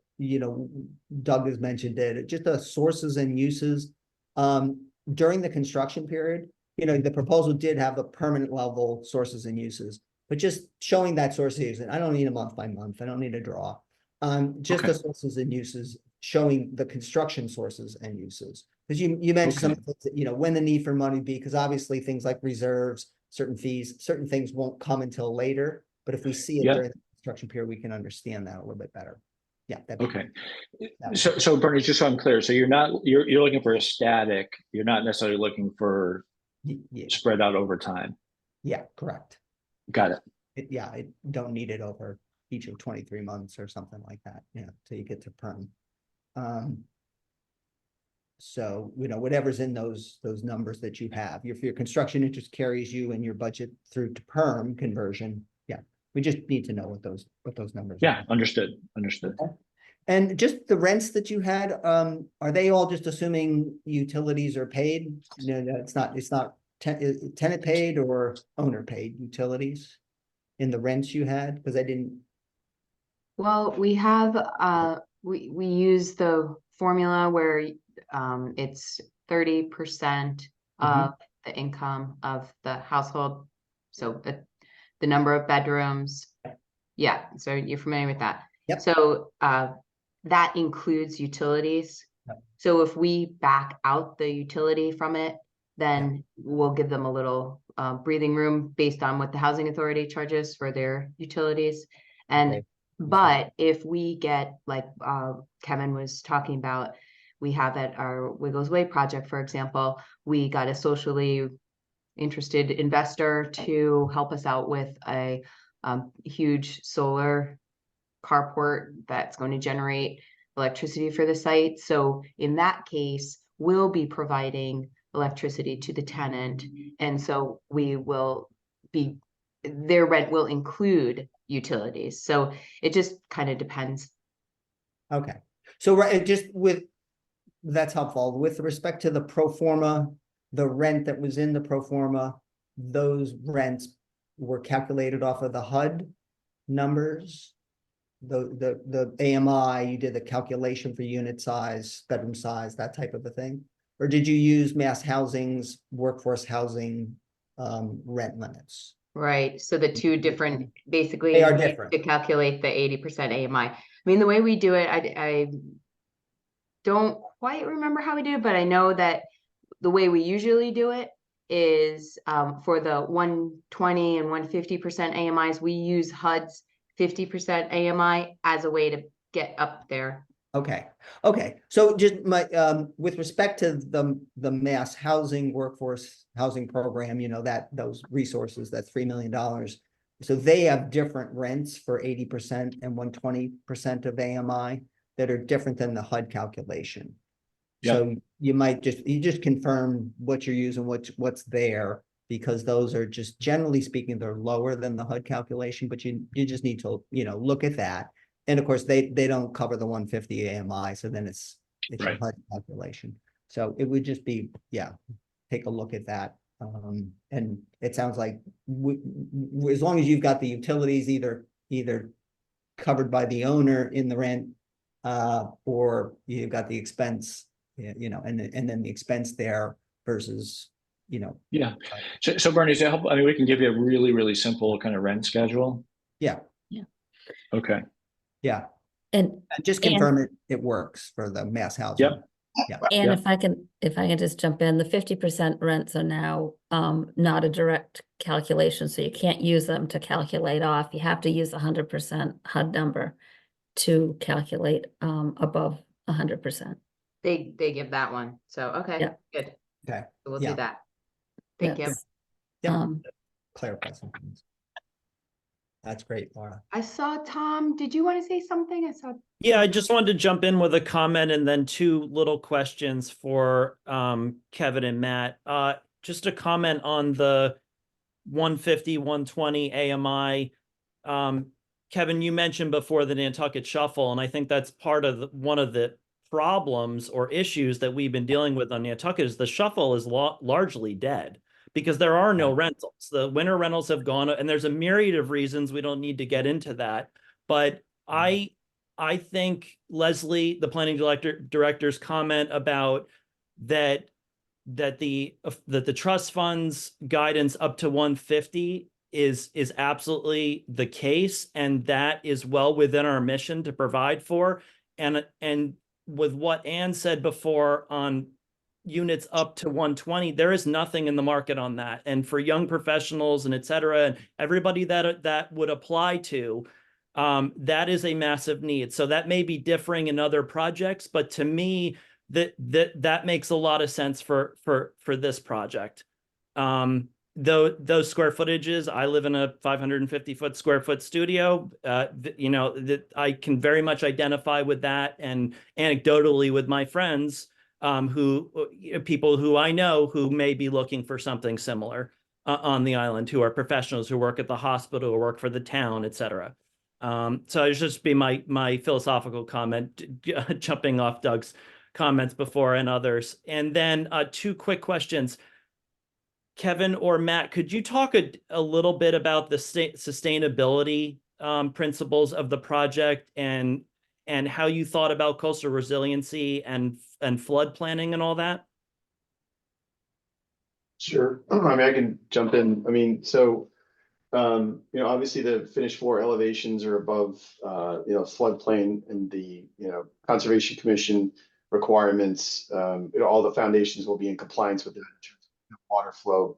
Doug has mentioned it, just the sources and uses during the construction period. The proposal did have the permanent level sources and uses, but just showing that source use, and I don't need a month by month. I don't need a draw. Just the sources and uses, showing the construction sources and uses. Because you mentioned some things that, when the need for money be, because obviously things like reserves, certain fees, certain things won't come until later. But if we see it during the construction period, we can understand that a little bit better. Yeah. that'd be Okay. great. That So Bernie, just so I'm clear, so you're looking for a static, you're not necessarily looking for yeah, spread out over time. yeah, correct. Got it. I don't need it over each of 23 months or something like that, till you get to perm. So, whatever's in those numbers that you have, if your construction interest carries you and your budget through to perm conversion, we just need to know what those numbers Yeah, are. understood. Okay. And just the rents that you had, are they all just assuming utilities are paid? No, it's not tenant paid or owner paid utilities in the rents you had? Because I didn't. Well, we have, we use the formula where it's 30% of the income of the household. So the number of bedrooms. Yeah, so you're familiar with that. Yep. So that includes utilities. Yep. So if we back out the utility from it, then we'll give them a little breathing room based on what the housing authority charges for their utilities. And Okay. but if we get, like Kevin was talking about, we have at our Wiggles Way project, for example, we got a socially interested investor to help us out with a huge solar carport that's going to generate electricity for the site. So in that case, we'll be providing electricity to the tenant. And so their rent will include utilities. So it just kind of depends. Okay. So that's helpful. With respect to the pro forma, the rent that was in the pro forma, those rents were calculated off of the HUD numbers. The AMI, you did the calculation for unit size, bedroom size, that type of a thing? Or did you use mass housing's workforce housing rent limits? Right. So the two different, basically, They are different. to calculate the 80% AMI. I mean, the way we do it, I don't quite remember how we do it, but I know that the way we usually do it is for the 120 and 150% AMIs, we use HUD's 50% AMI as a way to get up there. Okay. So just with respect to the mass housing workforce housing program, those resources, that $3 million. So they have different rents for 80% and 120% of AMI that are different than the HUD calculation. Yep. So you just confirm what you're using, what's there, because those are just, generally speaking, they're lower than the HUD calculation, but you just need to, look at that. And of course, they don't cover the 150 AMI, so then it's Right. a HUD calculation. So it would just be, take a look at that. And it sounds like as long as you've got the utilities either covered by the owner in the rent, or you've got the expense, and then the expense there versus, Yeah. So Bernie, to help, we can give you a really, really simple kind of rent schedule. Yeah. Okay. Yeah. And just confirm it works for the mass housing. Yep. Yeah. And Yep. if I can just jump in, the 50% rents are now not a direct calculation, so you can't use them to calculate off. You have to use 100% HUD number to calculate above 100%. They give that one. So, okay, Yeah. good. Okay. So we'll Yeah. do that. Thank you. That's, Yeah. Clarify some things. That's great, Laura. I saw Tom. Did you want to say something? I saw. Yeah, I just wanted to jump in with a comment and then two little questions for Kevin and Matt. Just a comment on the 150, 120 AMI. Kevin, you mentioned before the Nantucket Shuffle, and I think that's part of one of the problems or issues that we've been dealing with on Nantucket is the Shuffle is largely dead because there are no rentals. The winter rentals have gone, and there's a myriad of reasons. We don't need to get into that, but I think Leslie, the planning director's comment about that the trust funds guidance up to 150 is absolutely the case, and that is well within our mission to provide for. And with what Ann said before on units up to 120, there is nothing in the market on that. And for young professionals and et cetera, and everybody that would apply to, that is a massive need. So that may be differing in other projects, but to me, that makes a lot of sense for this project. Those square footages, I live in a 550 square foot studio. You know, that I can very much identify with that, and anecdotally with my friends, people who I know who may be looking for something similar on the island, who are professionals who work at the hospital or work for the town, etc. So it's just be my philosophical comment, jumping off Doug's comments before and others. And then two quick questions. Kevin or Matt, could you talk a little bit about the sustainability principles of the project, and how you thought about coastal resiliency and flood planning and all that? Sure. I mean, I can jump in. I mean, so you know, obviously the finished floor elevations are above you know, floodplain and the, you know, Conservation Commission requirements. You know, all the foundations will be in compliance with that in terms of water flow.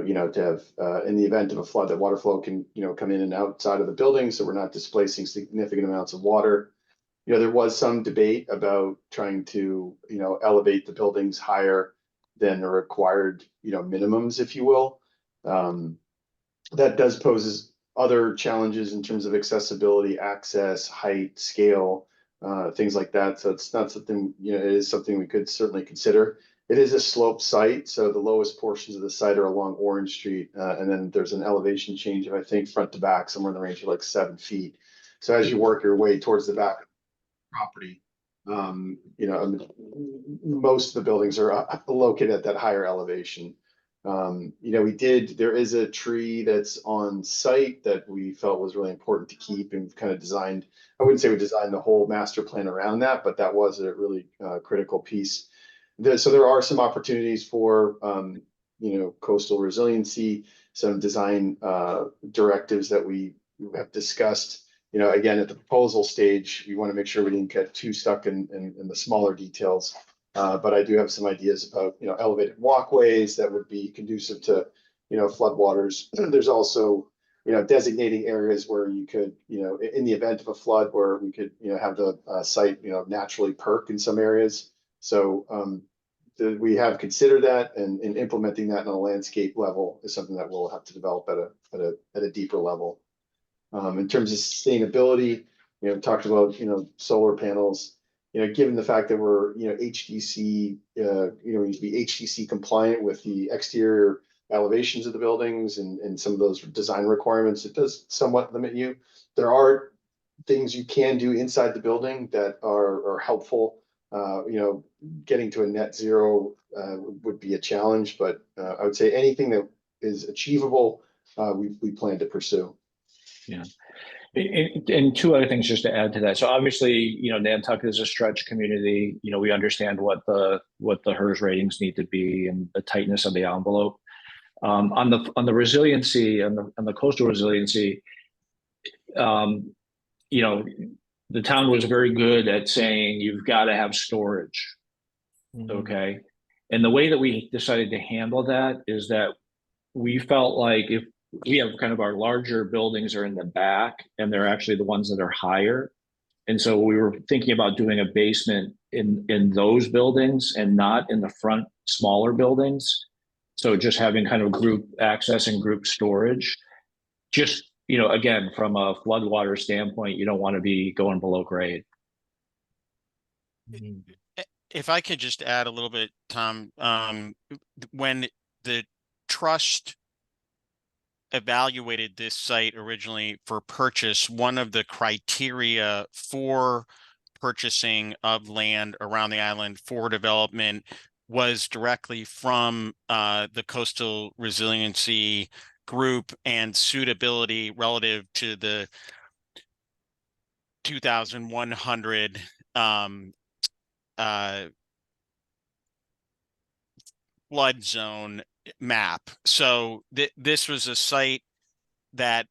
You know, to have in the event of a flood, that water flow can, you know, come in and outside of the building, so we're not displacing significant amounts of water. You know, there was some debate about trying to, you know, elevate the buildings higher than the required, you know, minimums, if you will. That does pose other challenges in terms of accessibility, access, height, scale, things like that. So it's not something, you know, it is something we could certainly consider. It is a sloped site, so the lowest portions of the site are along Orange Street, and then there's an elevation change of, I think, front to back, somewhere in the range of like 7 feet. So as you work your way towards the back of the property, you know, I mean, most of the buildings are located at that higher elevation. You know, there is a tree that's on site that we felt was really important to keep, and kind of designed, I wouldn't say we designed the whole master plan around that, but that was a really critical piece. So there are some opportunities for, you know, coastal resiliency, some design directives that we have discussed. You know, again, at the proposal stage, we want to make sure we didn't get too stuck in the smaller details. But I do have some ideas about, you know, elevated walkways that would be conducive to, you know, floodwaters. There's also, you know, designating areas where you could, you know, in the event of a flood, where we could, you know, have the site, you know, naturally perk in some areas. So we have considered that, and implementing that on a landscape level is something that we'll have to develop at a deeper level. In terms of sustainability, you know, talked about, you know, solar panels. You know, given the fact that we're, you know, HDC, you know, we need to be HDC compliant with the exterior elevations of the buildings and some of those design requirements, it does somewhat limit you. There are things you can do inside the building that are helpful. You know, getting to a net zero would be a challenge, but I would say anything that is achievable, we plan to pursue. Yeah. And two other things just to add to that. So obviously, you know, Nantucket is a stretch community. You know, we understand what the HERS ratings need to be and the tightness of the envelope. On the resiliency, on the coastal resiliency, you know, the town was very good at saying you've got to have storage. Okay. And the way that we decided to handle that is that we felt like if we have kind of our larger buildings are in the back, and they're actually the ones that are higher. And so we were thinking about doing a basement in those buildings and not in the front smaller buildings. So just having kind of group access and group storage. Just, you know, again, from a floodwater standpoint, you don't want to be going below grade. If I could just add a little bit, Tom, when the trust evaluated this site originally for purchase, one of the criteria for purchasing of land around the island for development was directly from the coastal resiliency group and suitability relative to the 2100 flood zone map. So this was a site that,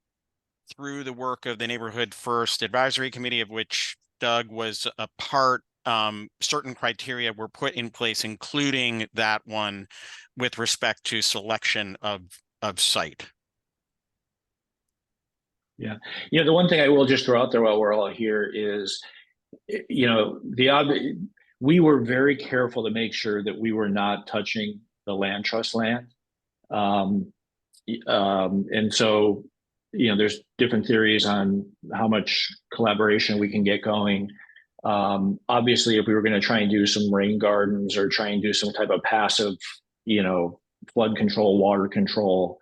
through the work of the Neighborhood First Advisory Committee, of which Doug was a part, certain criteria were put in place, including that one with respect to selection of site. Yeah. The one thing I will just throw out there while we're all here is, we were very careful to make sure that we were not touching the land trust land. And so, there's different theories on how much collaboration we can get going. Obviously, if we were going to try and do some rain gardens or try and do some type of passive, flood control, water control,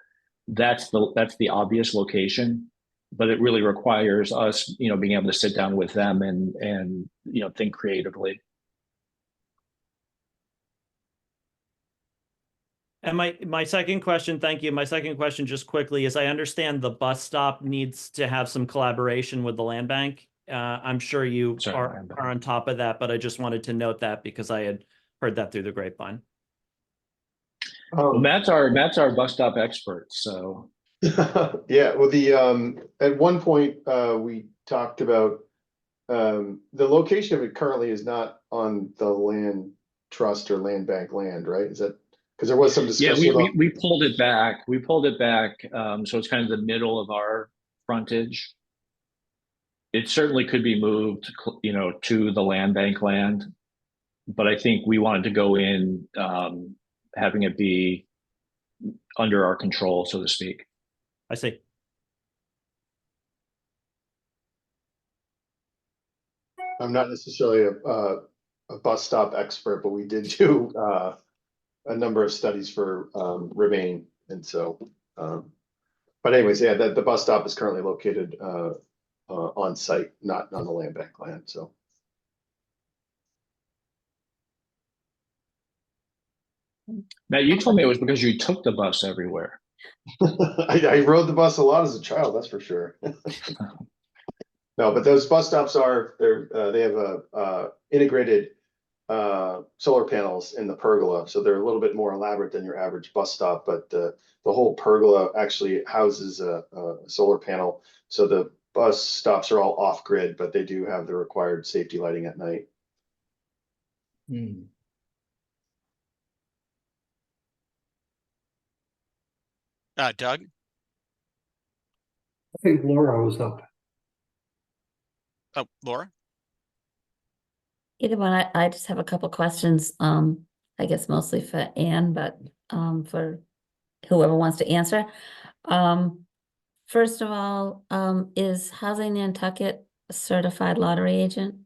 that's the obvious location. But it really requires us, being able to sit down with them and think creatively. And my second question, thank you. My second question, just quickly, is I understand the bus stop needs to have some collaboration with the land bank. I'm sure you are on top of that, but I just wanted to note that because I had heard that through the grapevine. Well, Matt's our bus stop expert, so. Yeah, well, at one point we talked about the location of it currently is not on the land trust or land bank land, right? Is that because there was some discussion? Yeah, we pulled it back. We pulled it back, so it's kind of the middle of our frontage. It certainly could be moved, to the land bank land, but I think we wanted to go in, having it be under our control, so to speak. I see. I'm not necessarily a bus stop expert, but we did do a number of studies for Remain, and so. But anyways, yeah, the bus stop is currently located on site, not on the land bank land. So. Matt, you told me it was because you took the bus everywhere. I rode the bus a lot as a child, that's for sure. No, but those bus stops they have a integrated solar panels in the pergola, so they're a little bit more elaborate than your average bus stop. But the whole pergola actually houses a solar panel, so the bus stops are all off grid, but they do have the required safety lighting at night. Doug? I think Laura was up. Oh, Laura? Either one, I just have a couple questions, I guess mostly for Anne, but for whoever wants to answer. First of all, is Housing Nantucket a certified lottery agent?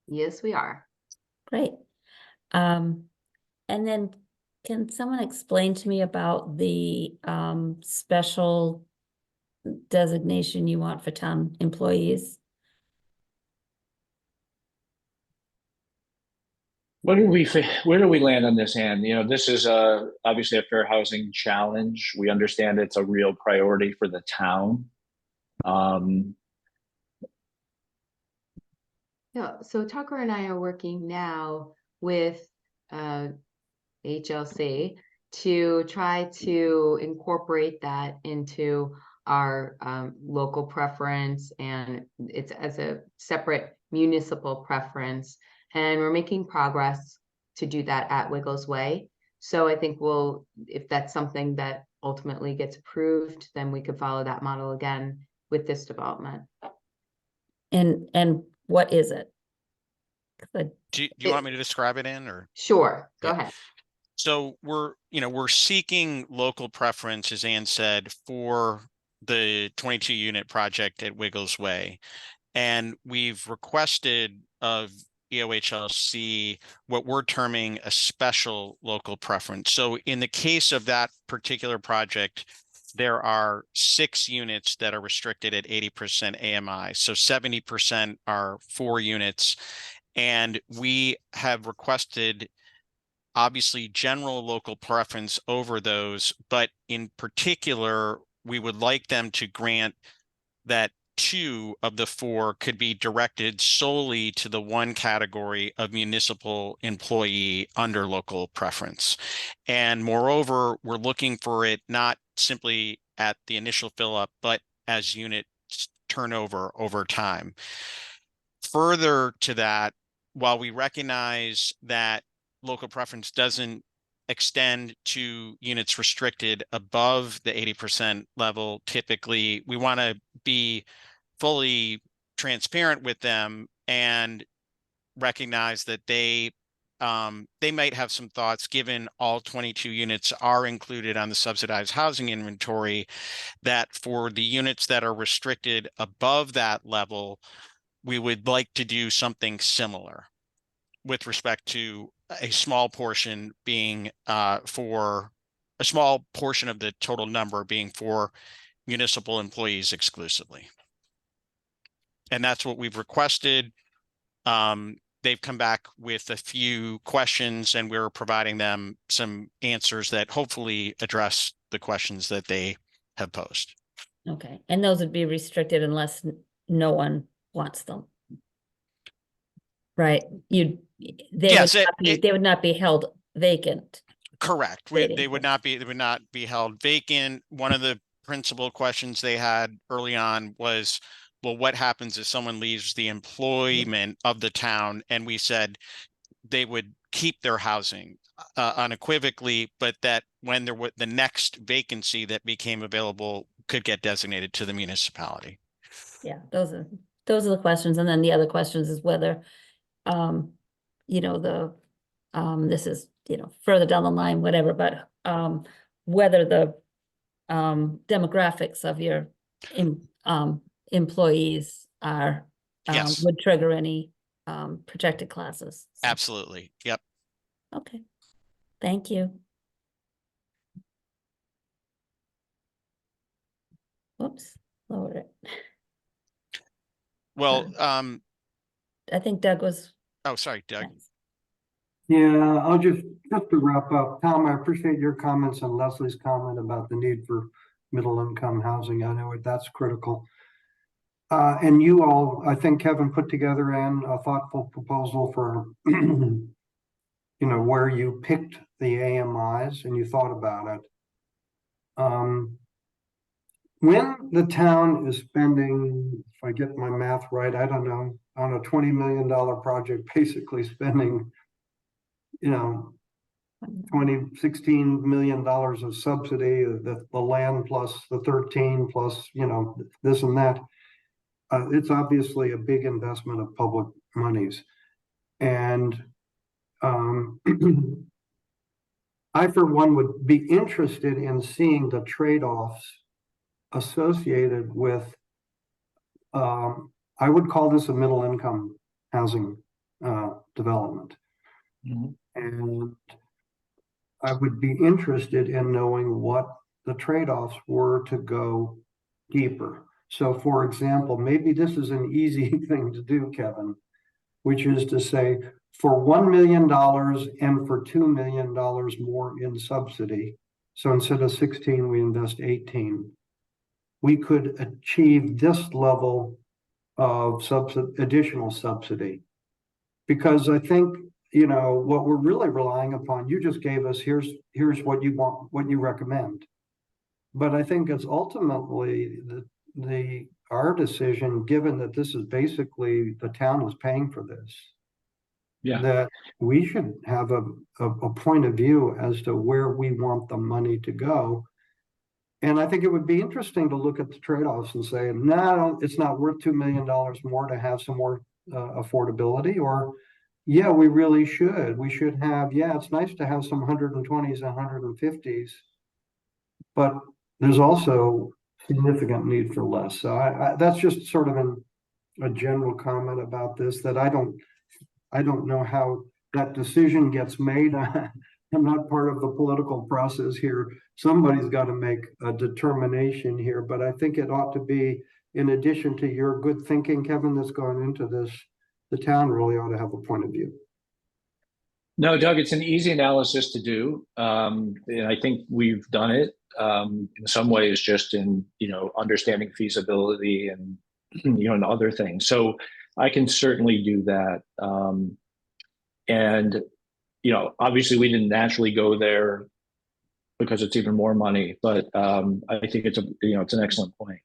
Yes, we are. Great. And then can someone explain to me about the special designation you want for town employees? Where do we land on this, Anne? This is obviously a fair housing challenge. We understand it's a real priority for the town. Yeah, so Tucker and I are working now with HLC to try to incorporate that into our local preference, and it's as a separate municipal preference. And we're making progress to do that at Wiggles Way. So I think if that's something that ultimately gets approved, then we could follow that model again with this development. And what is it? Do you want me to describe it, Ann, or? Sure, go ahead. So we're seeking local preference, as Ann said, for the 22 unit project at Wiggles Way. And we've requested of EOHLC what we're terming a special local preference. So in the case of that particular project, there are 6 units that are restricted at 80% AMI. So 70% are 4 units. And we have requested obviously general local preference over those, but in particular, we would like them to grant that 2 of the 4 could be directed solely to the one category of municipal employee under local preference. And moreover, we're looking for it not simply at the initial fill up, but as unit turnover over time. Further to that, while we recognize that local preference doesn't extend to units restricted above the 80% level. Typically, we want to be fully transparent with them and recognize that they might have some thoughts, given all 22 units are included on the subsidized housing inventory, that for the units that are restricted above that level, we would like to do something similar with respect to a small portion being for a small portion of the total number being for municipal employees exclusively. And that's what we've requested. They've come back with a few questions, and we're providing them some answers that hopefully address the questions that they have posed. Okay, and those would be restricted unless no one wants them. Right, they would not be held vacant. Correct. They would not be held vacant. One of the principal questions they had early on was, well, what happens if someone leaves the employment of the town? And we said they would keep their housing unequivocally, but that when there was the next vacancy that became available could get designated to the municipality. Yeah, those are the questions. And then the other questions is whether, this is, further down the line, whatever, but whether the demographics of your employees are Yes. would trigger any protected classes. So, Absolutely. Yep. okay. Thank you. Whoops, lower it. Well, I think Doug was. oh, sorry, Doug. Nice. Yeah, I'll just to wrap up, Tom, I appreciate your comments and Leslie's comment about the need for middle income housing. I know that's critical. And you all, I think Kevin put together a thoughtful proposal for, where you picked the AMIs and you thought about it. When the town is spending, if I get my math right, I don't know, on a $20 million project, basically spending, $16 million of subsidy, the land plus the 13 plus, this and that. It's obviously a big investment of public monies. And I, for one, would be interested in seeing the trade-offs associated with, I would call this a middle income housing development. Mm-hmm. And I would be interested in knowing what the trade-offs were to go deeper. So, for example, maybe this is an easy thing to do, Kevin, which is to say, for $1 million and for $2 million more in subsidy, so instead of 16, we invest 18, we could achieve this level of additional subsidy. Because I think, what we're really relying upon, you just gave us, here's what you want, what you recommend. But I think it's ultimately our decision, given that this is basically the town is paying for this, that we should have a point of view as to where we want the money to go. And I think it would be interesting to look at the trade-offs and say, no, it's not worth $2 million more to have some more affordability, or yeah, we really should. We should have, it's nice to have some 120s and 150s, but there's also significant need for less. So that's just sort of a general comment about this, that I don't know how that decision gets made. I'm not part of the political process here. Somebody's got to make a determination here, but I think it ought to be, in addition to your good thinking, Kevin, that's going into this, the town really ought to have a point of view. No, Doug, it's an easy analysis to do. And I think we've done it in some ways, just in, understanding feasibility and, and other things. So I can certainly do that. And, obviously we didn't naturally go there because it's even more money, but I think it's it's an excellent point.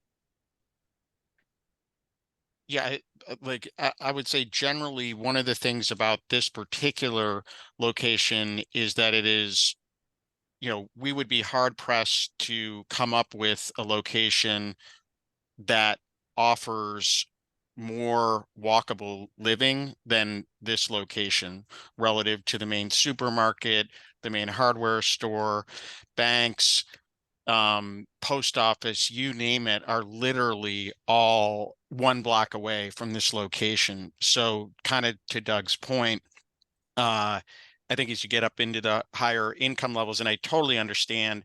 Yeah, I would say generally one of the things about this particular location is that it is we would be hard pressed to come up with a location that offers more walkable living than this location relative to the main supermarket, the main hardware store, banks, post office, you name it, are literally all 1 block away from this location. So kind of to Doug's point, I think as you get up into the higher income levels, and I totally understand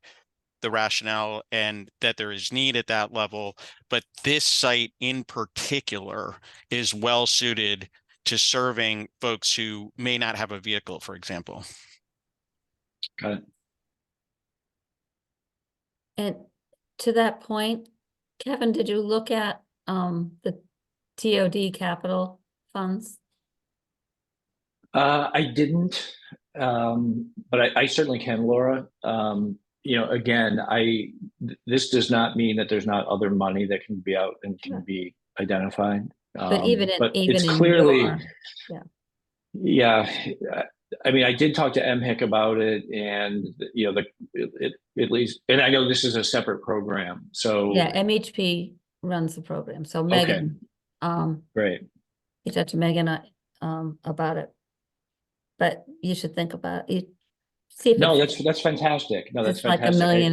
the rationale and that there is need at that level, but this site in particular is well suited to serving folks who may not have a vehicle, for example. Got it. And to that point, Kevin, did you look at the TOD capital funds? I didn't, but I certainly can, Laura. Again, this does not mean that there's not other money that can be out and can be identified. But even it's in clearly, yeah. I mean, I did talk to MHIC about it, and at least, and I know this is a separate program, so yeah, MHP runs the program. So Megan, great. you talked to Megan about it, but you should think about it. See if that's fantastic. No, that's it's like fantastic. $1.5 million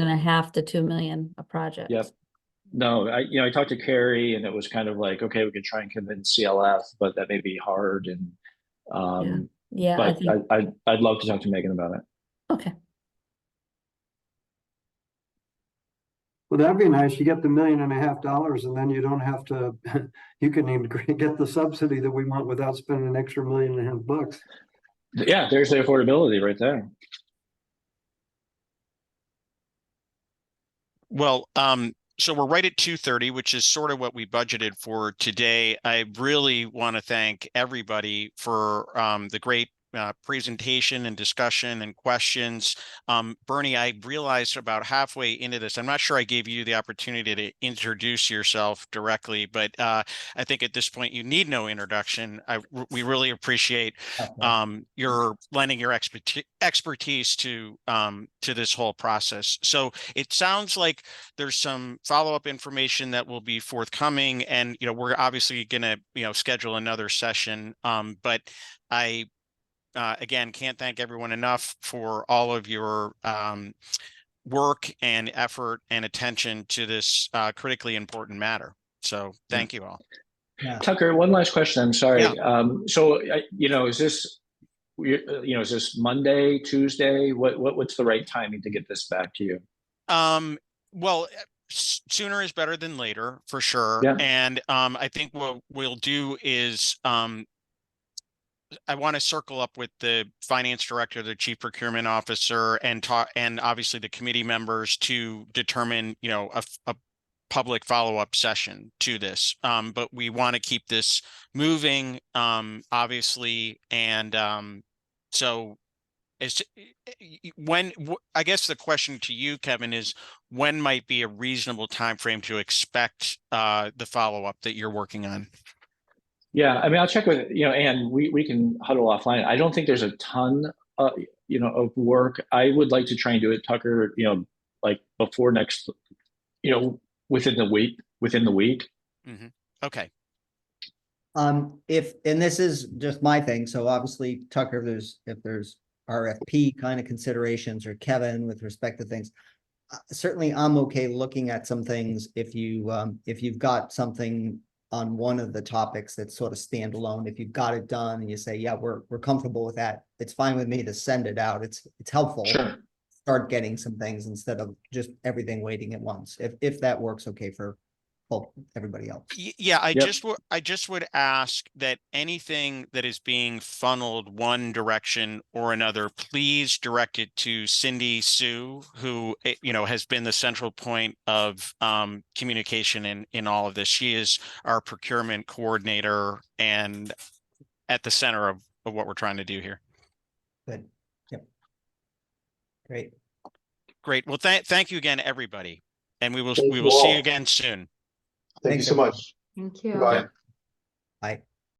to $2 million a project. Yep. No, I talked to Carrie, and it was kind of like, okay, we could try and convince CLF, but that may be hard. And yeah, but I'd love to talk to Megan about it. Okay. Well, that'd be nice. You get the $1.5 million, and then you don't have to. You can even get the subsidy that we want without spending an extra $1.5 million. Yeah, there's the affordability right there. Well, so we're right at 2:30, which is sort of what we budgeted for today. I really want to thank everybody for the great presentation and discussion and questions. Bernie, I realized about halfway into this, I'm not sure I gave you the opportunity to introduce yourself directly, but I think at this point you need no introduction. We really appreciate your lending your expertise to this whole process. So it sounds like there's some follow-up information that will be forthcoming, and we're obviously going to schedule another session. But I again, can't thank everyone enough for all of your work and effort and attention to this critically important matter. So thank you all. Yeah. Tucker, one last question. I'm sorry. Yeah. So, is this Monday, Tuesday? What's the right timing to get this back to you? Well, sooner is better than later, for sure. Yeah. And I think what we'll do is I want to circle up with the finance director, the chief procurement officer, and obviously the committee members to determine, a public follow-up session to this. But we want to keep this moving, obviously. And so I guess the question to you, Kevin, is when might be a reasonable time frame to expect the follow-up that you're working on? Yeah, I mean, I'll check with Anne. We can huddle offline. I don't think there's a ton, of work. I would like to try and do it, Tucker. Like before next, within the week. Mm-hmm. Okay. And this is just my thing. So obviously, Tucker, if there's RFP kind of considerations, or Kevin with respect to things, certainly I'm okay looking at some things. If you've got something on one of the topics that's sort of standalone, if you've got it done and you say, yeah, we're comfortable with that, it's fine with me to send it out. It's helpful. Sure. Start getting some things instead of just everything waiting at once. If that works okay for everybody else. Yeah, I just would ask that anything that is being funneled one direction or another, please direct it to Cindy Sue, who has been the central point of communication in all of this. She is our procurement coordinator and at the center of what we're trying to do here. Good. Yep. Great. Well, thank you again, everybody, and we will see you again soon. Thank you so much. Thank you. Goodbye. Bye.